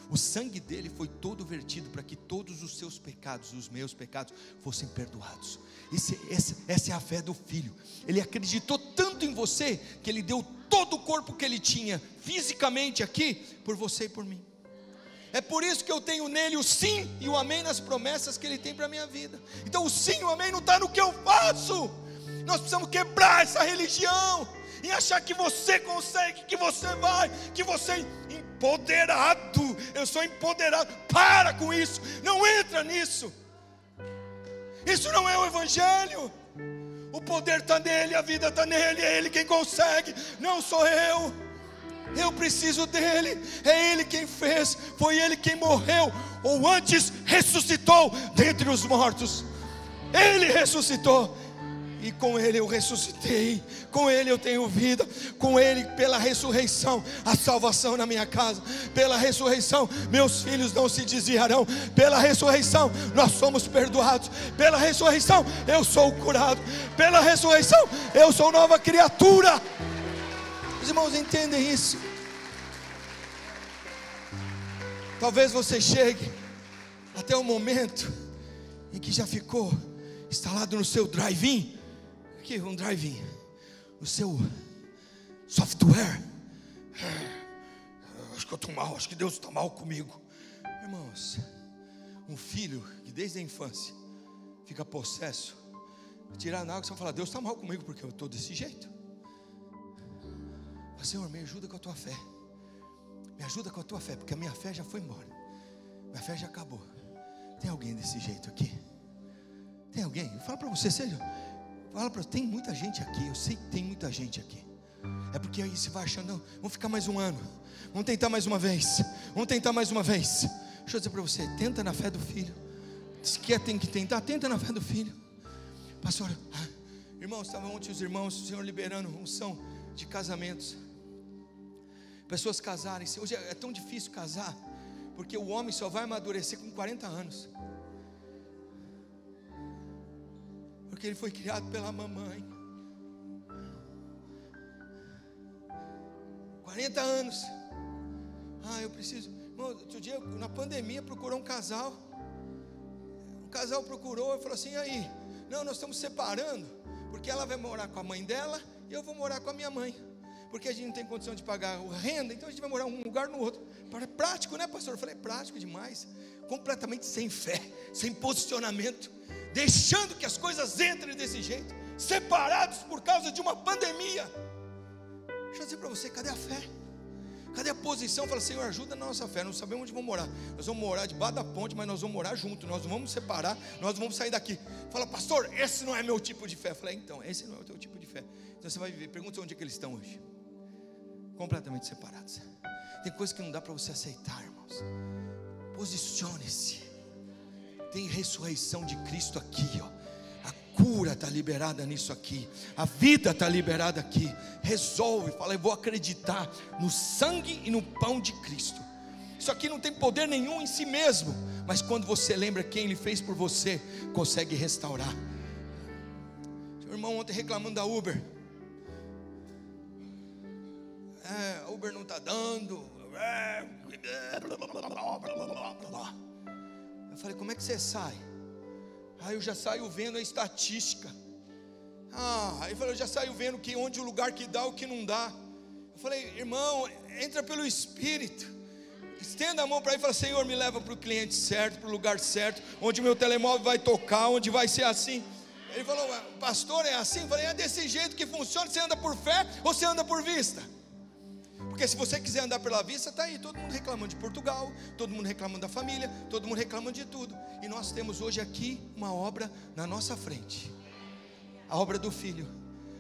O sangue dele foi todo vertido para que todos os seus pecados, os meus pecados, fossem perdoados. Essa é a fé do Filho. Ele acreditou tanto em você que ele deu todo o corpo que ele tinha fisicamente aqui por você e por mim. É por isso que eu tenho nele o sim e o amém nas promessas que ele tem para a minha vida. Então o sim e o amém não está no que eu faço. Nós precisamos quebrar essa religião e achar que você consegue, que você vai, que você é empoderado. Eu sou empoderado. Para com isso, não entra nisso. Isso não é o Evangelho. O poder está nele, a vida está nele, é ele quem consegue, não sou eu. Eu preciso dele, é ele quem fez, foi ele quem morreu, ou antes ressuscitou dentre os mortos. Ele ressuscitou, e com ele eu ressuscitei, com ele eu tenho vida, com ele, pela ressurreição, a salvação na minha casa, pela ressurreição meus filhos não se desviarão, pela ressurreição nós somos perdoados, pela ressurreição eu sou curado, pela ressurreição eu sou nova criatura. Os irmãos entendem isso? Talvez você chegue até o momento em que já ficou instalado no seu drive-in. Aqui, um drive-in. No seu software. Acho que eu estou mal, acho que Deus está mal comigo. Irmãos, um filho que desde a infância fica possesso, tirar na água, você vai falar: Deus está mal comigo porque eu estou desse jeito. Mas, Senhor, me ajuda com a tua fé. Me ajuda com a tua fé, porque a minha fé já foi embora. Minha fé já acabou. Tem alguém desse jeito aqui? Tem alguém? Fala para você, seja. Fala para, tem muita gente aqui. Eu sei que tem muita gente aqui. É porque aí você vai achando, não, vamos ficar mais um ano. Vamos tentar mais uma vez. Vamos tentar mais uma vez. Deixa eu dizer para você, tenta na fé do filho. Se quer, tem que tentar, tenta na fé do filho. Pastor, irmãos, estavam ontem os irmãos, o Senhor liberando unção de casamentos. Pessoas casarem-se. Hoje é tão difícil casar, porque o homem só vai amadurecer com 40 anos. Porque ele foi criado pela mamãe. 40 anos. Eu preciso. Irmão, outro dia na pandemia procurou um casal. O casal procurou e falou assim: e aí? Não, nós estamos separando, porque ela vai morar com a mãe dela e eu vou morar com a minha mãe. Porque a gente não tem condição de pagar a renda, então a gente vai morar um lugar no outro. Prático, né, pastor? Eu falei: prático demais. Completamente sem fé, sem posicionamento, deixando que as coisas entrem desse jeito, separados por causa de uma pandemia. Deixa eu dizer para você, cadê a fé? Cadê a posição? Fala: Senhor, ajuda na nossa fé. Não sabemos onde vamos morar. Nós vamos morar debaixo da ponte, mas nós vamos morar junto. Nós não vamos separar, nós não vamos sair daqui. Fala: pastor, esse não é meu tipo de fé. Eu falei: então, esse não é o teu tipo de fé. Então você vai viver. Pergunta onde é que eles estão hoje. Completamente separados. Tem coisas que não dá para você aceitar, irmãos. Posicione-se. Tem ressurreição de Cristo aqui, ó. A cura está liberada nisso aqui. A vida está liberada aqui. Resolve, fala: eu vou acreditar no sangue e no pão de Cristo. Isso aqui não tem poder nenhum em si mesmo, mas quando você lembra quem Ele fez por você, consegue restaurar. Seu irmão ontem reclamando da Uber. A Uber não está dando. Eu falei: como é que você sai? Eu já saio vendo a estatística. Aí eu falei: eu já saio vendo onde o lugar que dá, o que não dá. Eu falei: irmão, entra pelo Espírito. Estenda a mão para ele e fala: Senhor, me leva para o cliente certo, para o lugar certo, onde o meu telemóvel vai tocar, onde vai ser assim. Ele falou: pastor, é assim? Eu falei: é desse jeito que funciona. Você anda por fé ou você anda por vista? Porque se você quiser andar pela vista, está aí, todo mundo reclamando de Portugal, todo mundo reclamando da família, todo mundo reclamando de tudo. E nós temos hoje aqui uma obra na nossa frente. A obra do Filho,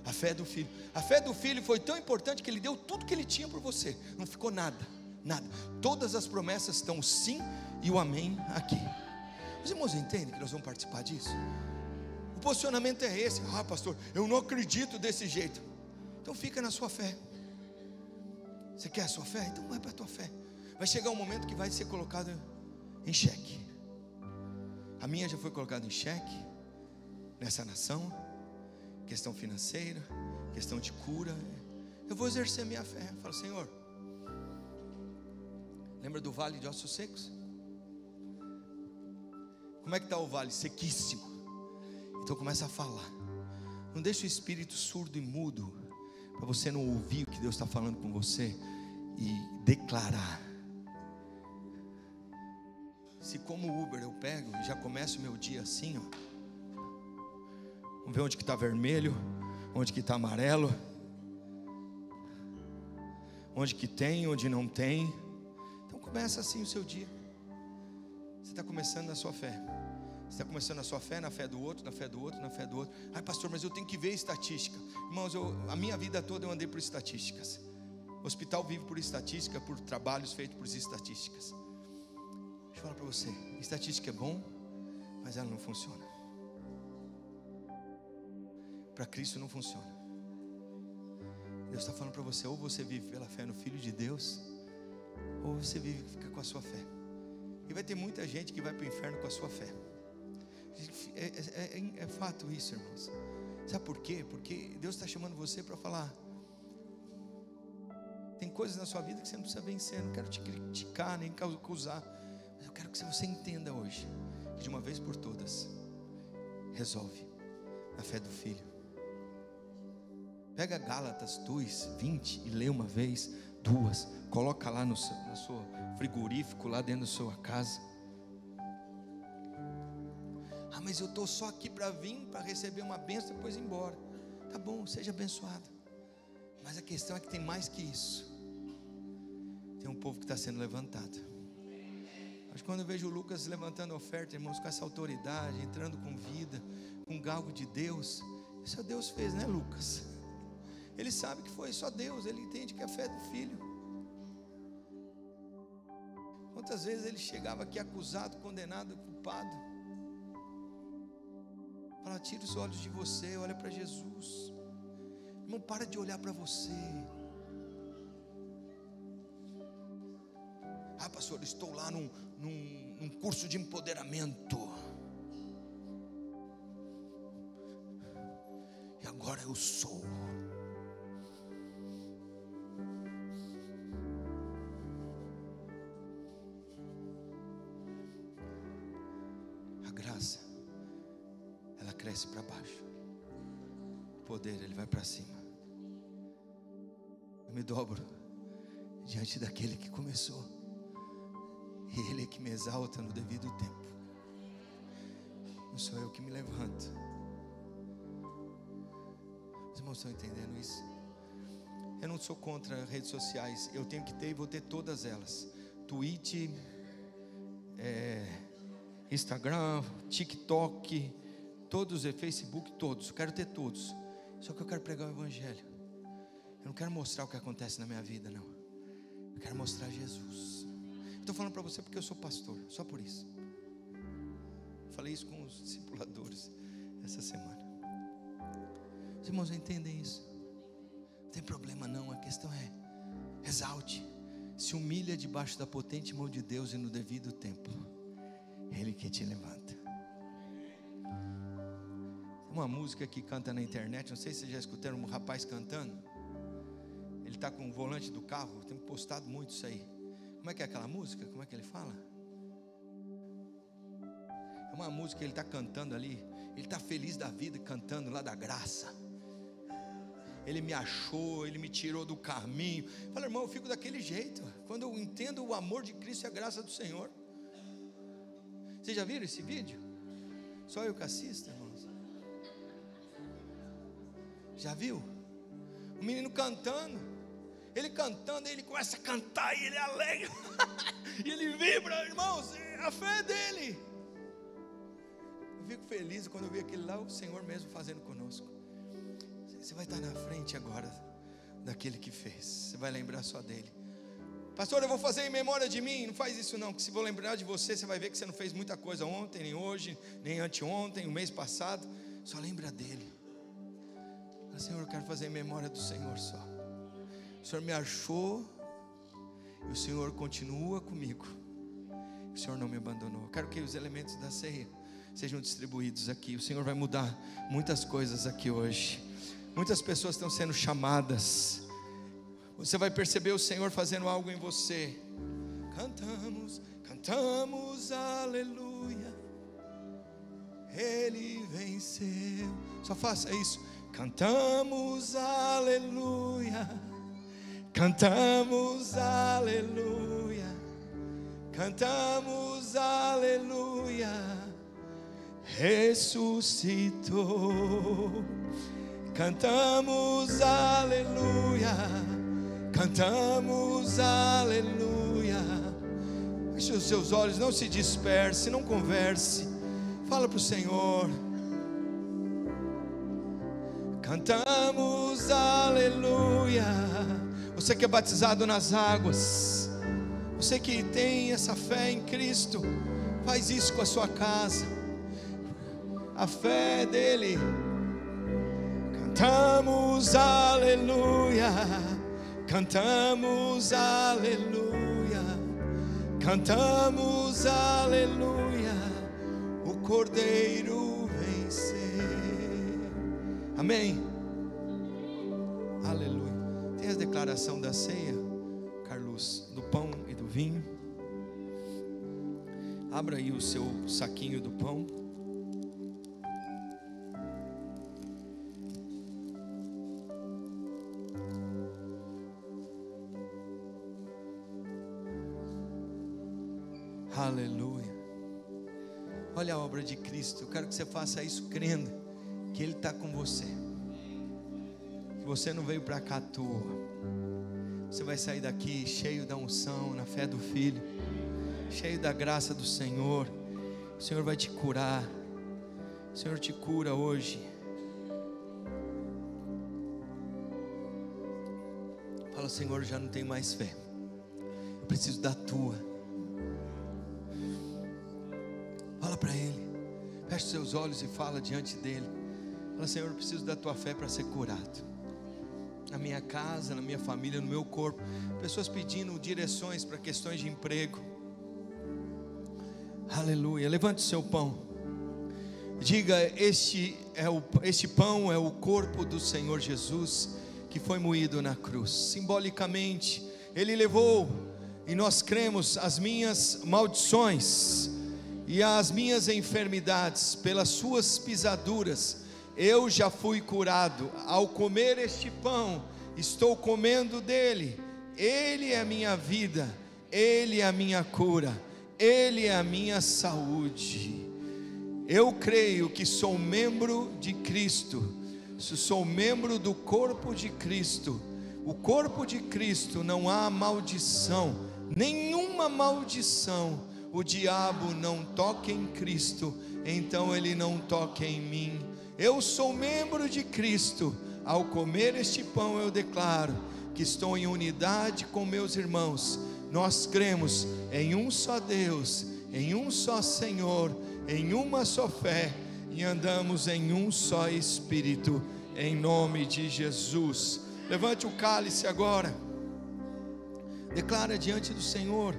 a fé do Filho. A fé do Filho foi tão importante que Ele deu tudo que Ele tinha por você. Não ficou nada, nada. Todas as promessas estão o sim e o amém aqui. Os irmãos entendem que nós vamos participar disso? O posicionamento é esse: pastor, eu não acredito desse jeito. Então fica na sua fé. Você quer a sua fé? Então vai para a tua fé. Vai chegar um momento que vai ser colocado em xeque. A minha já foi colocada em xeque nessa nação. Questão financeira, questão de cura. Eu vou exercer a minha fé. Eu falo: Senhor, lembra do vale de ossos secos? Como é que está o vale? Sequíssimo. Então começa a falar. Não deixe o espírito surdo e mudo, para você não ouvir o que Deus está falando com você e declarar. Se como Uber eu pego e já começo o meu dia assim, ó. Vamos ver onde que está vermelho, onde que está amarelo, onde que tem, onde não tem. Então começa assim o seu dia. Você está começando na sua fé. Você está começando a sua fé na fé do outro, na fé do outro, na fé do outro. Pastor, mas eu tenho que ver estatística. Irmãos, a minha vida toda eu andei por estatísticas. O hospital vive por estatística, por trabalhos feitos por estatísticas. Deixa eu falar para você: estatística é bom, mas ela não funciona. Para Cristo não funciona. Deus está falando para você: ou você vive pela fé no Filho de Deus, ou você vive e fica com a sua fé. E vai ter muita gente que vai para o inferno com a sua fé. É fato isso, irmãos. Sabe por quê? Porque Deus está chamando você para falar: Tem coisas na sua vida que você não precisa vencer. Não quero te criticar, nem acusar, mas eu quero que você entenda hoje, que de uma vez por todas, resolve a fé do Filho. Pega Gálatas 2:20 e lê uma vez, duas, coloca lá no seu frigorífico, lá dentro da sua casa. Ah, mas eu estou só aqui para vir, para receber uma bênção e depois ir embora. Tá bom, seja abençoado. Mas a questão é que tem mais que isso. Tem um povo que está sendo levantado. Mas quando eu vejo o Lucas levantando oferta, irmãos, com essa autoridade, entrando com vida, com galgo de Deus, isso Deus fez, né, Lucas? Ele sabe que foi só Deus, ele entende que é a fé do Filho. Quantas vezes ele chegava aqui acusado, condenado, culpado? Fala, tira os olhos de você, olha para Jesus. Irmão, para de olhar para você. Ah, pastor, estou lá num curso de empoderamento. E agora eu sou. A graça, ela cresce para baixo. O poder, ele vai para cima. Eu me dobro diante daquele que começou, e Ele é que me exalta no devido tempo. Não sou eu que me levanto. Os irmãos estão entendendo isso? Eu não sou contra redes sociais. Eu tenho que ter e vou ter todas elas. Twitch, Instagram, TikTok, todos, Facebook, todos. Eu quero ter todos. Só que eu quero pregar o Evangelho. Eu não quero mostrar o que acontece na minha vida, não. Eu quero mostrar Jesus. Estou falando para você porque eu sou pastor, só por isso. Falei isso com os discipuladores essa semana. Os irmãos entendem isso? Não tem problema não, a questão é: exalte, se humilha debaixo da potente mão de Deus e no devido tempo, Ele que te levanta. Tem uma música que canta na internet, não sei se vocês já escutaram um rapaz cantando. Ele está com o volante do carro, tem postado muito isso aí. Como é que é aquela música? Como é que ele fala? É uma música que ele está cantando ali. Ele está feliz da vida, cantando lá da graça. Ele me achou, Ele me tirou do caminho. Fala, irmão, eu fico daquele jeito. Quando eu entendo o amor de Cristo e a graça do Senhor. Vocês já viram esse vídeo? Só eu que assisto, irmãos. Já viu? O menino cantando. Ele cantando, ele começa a cantar e ele é alegre. E ele vibra, irmãos, a fé é dele. Eu fico feliz quando eu vi aquele lá, o Senhor mesmo fazendo conosco. Você vai estar na frente agora daquele que fez. Você vai lembrar só dele. Pastor, eu vou fazer em memória de mim. Não faz isso não, que se vou lembrar de você, você vai ver que você não fez muita coisa ontem, nem hoje, nem anteontem, o mês passado. Só lembra dele. Senhor, eu quero fazer em memória do Senhor só. O Senhor me achou e o Senhor continua comigo. O Senhor não me abandonou. Eu quero que os elementos da ceia sejam distribuídos aqui. O Senhor vai mudar muitas coisas aqui hoje. Muitas pessoas estão sendo chamadas. Você vai perceber o Senhor fazendo algo em você. Cantamos, cantamos, aleluia. Ele venceu. Só faça isso. Cantamos, aleluia. Cantamos, aleluia. Cantamos, aleluia. Ressuscitou. Cantamos, aleluia. Cantamos, aleluia. Feche os seus olhos, não se disperse, não converse. Fala para o Senhor. Cantamos, aleluia. Você que é batizado nas águas, você que tem essa fé em Cristo, faz isso com a sua casa. A fé dele. Cantamos, aleluia. Cantamos, aleluia. Cantamos, aleluia. O Cordeiro venceu. Amém. Aleluia. Tem a declaração da ceia. Abra aí o seu saquinho do pão. Aleluia. Olha a obra de Cristo. Eu quero que você faça isso crendo que Ele está com você, que você não veio para cá à toa. Você vai sair daqui cheio da unção, na fé do Filho, cheio da graça do Senhor. O Senhor vai te curar. O Senhor te cura hoje. Fala: Senhor, já não tenho mais fé, eu preciso da tua. Fala para Ele, feche seus olhos e fala diante dEle. Fala: Senhor, eu preciso da tua fé para ser curado. Na minha casa, na minha família, no meu corpo. Pessoas pedindo direções para questões de emprego. Aleluia. Levante o seu pão. Diga: este pão é o corpo do Senhor Jesus, que foi moído na cruz. Simbolicamente, Ele levou, e nós cremos, as minhas maldições e as minhas enfermidades. Pelas suas pisaduras eu já fui curado. Ao comer este pão, estou comendo dele. Ele é a minha vida, Ele é a minha cura, Ele é a minha saúde. Eu creio que sou membro de Cristo, sou membro do corpo de Cristo. O corpo de Cristo não há maldição, nenhuma maldição. O diabo não toca em Cristo, então ele não toca em mim. Eu sou membro de Cristo. Ao comer este pão eu declaro que estou em unidade com meus irmãos. Nós cremos em um só Deus, em um só Senhor, em uma só fé, e andamos em um só Espírito, em nome de Jesus. Levante o cálice agora, declara diante do Senhor.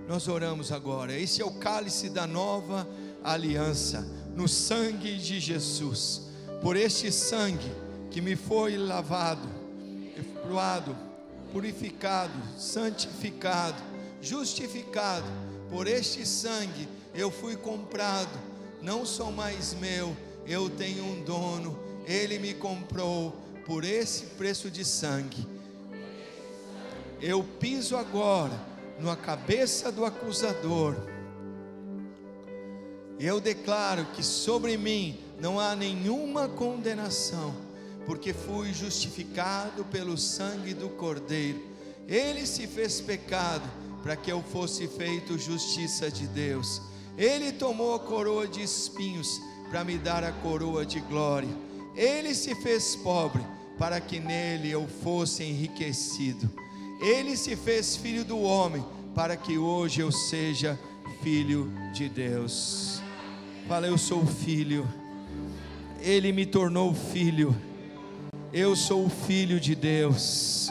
Nós oramos agora. Esse é o cálice da nova aliança, no sangue de Jesus. Por este sangue que me foi lavado, perdoado, purificado, santificado, justificado. Por este sangue eu fui comprado. Não sou mais meu, eu tenho um dono. Ele me comprou por esse preço de sangue. Eu piso agora na cabeça do acusador. Eu declaro que sobre mim não há nenhuma condenação, porque fui justificado pelo sangue do Cordeiro. Ele se fez pecado para que eu fosse feito justiça de Deus. Ele tomou a coroa de espinhos para me dar a coroa de glória. Ele se fez pobre para que nele eu fosse enriquecido. Ele se fez filho do homem para que hoje eu seja filho de Deus. Fala: eu sou filho. Ele me tornou filho. Eu sou o filho de Deus.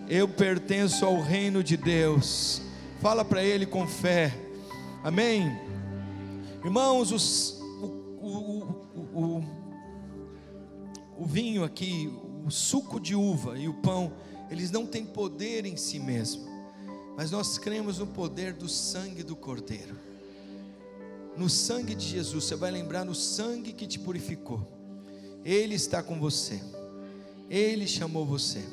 Eu pertenço ao reino de Deus. Fala para Ele com fé. Amém. Irmãos, o vinho aqui, o suco de uva e o pão, eles não têm poder em si mesmo, mas nós cremos no poder do sangue do Cordeiro. No sangue de Jesus. Você vai lembrar, no sangue que te purificou. Ele está com você. Ele chamou você.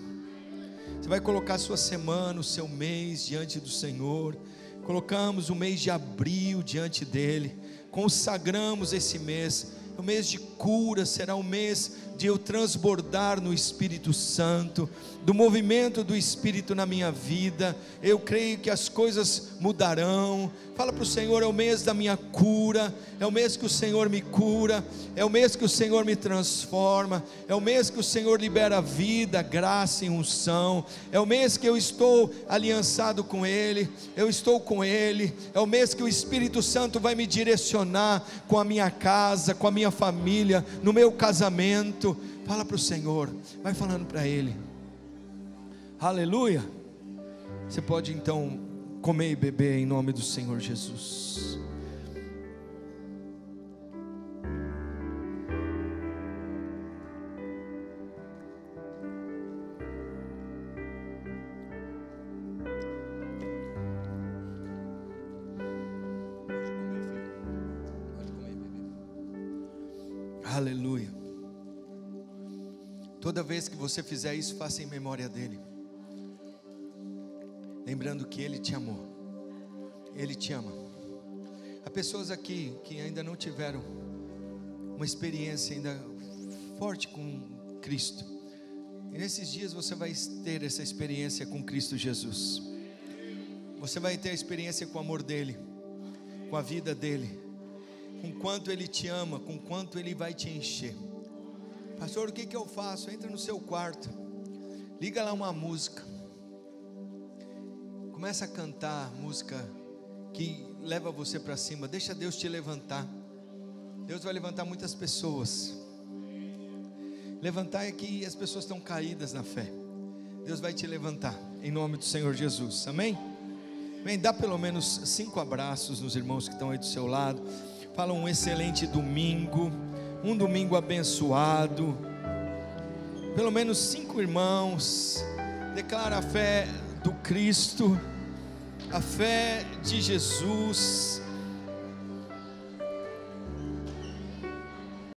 Você vai colocar a sua semana, o seu mês diante do Senhor. Colocamos o mês de abril diante dele. Consagramos esse mês. O mês de cura será o mês de eu transbordar no Espírito Santo, do movimento do Espírito na minha vida. Eu creio que as coisas mudarão. Fala para o Senhor: é o mês da minha cura, é o mês que o Senhor me cura, é o mês que o Senhor me transforma, é o mês que o Senhor libera vida, graça e unção, é o mês que eu estou aliançado com Ele, eu estou com Ele, é o mês que o Espírito Santo vai me direcionar com a minha casa, com a minha família, no meu casamento. Fala para o Senhor, vai falando para Ele. Aleluia. Você pode então comer e beber em nome do Senhor Jesus. Pode Aleluia. Toda vez que você fizer isso, faça em memória dele, lembrando que ele te amou, ele te ama. Há pessoas aqui que ainda não tiveram uma experiência ainda forte com Cristo, e nesses dias você vai ter essa experiência com Cristo Jesus. Você vai ter a experiência com o amor dele, com a vida dele, com quanto ele te ama, com quanto ele vai te encher. Pastor, o que eu faço? Entra no seu quarto, liga lá uma música, começa a cantar música que leva você para cima. Deixa Deus te levantar. Deus vai levantar muitas pessoas. Levantar é que as pessoas estão caídas na fé. Deus vai te levantar em nome do Senhor Jesus, amém? Bem, dá pelo menos 5 abraços nos irmãos que estão aí do seu lado. Fala um excelente domingo, um domingo abençoado. Pelo menos 5 irmãos. Declara a fé do Cristo, a fé de Jesus.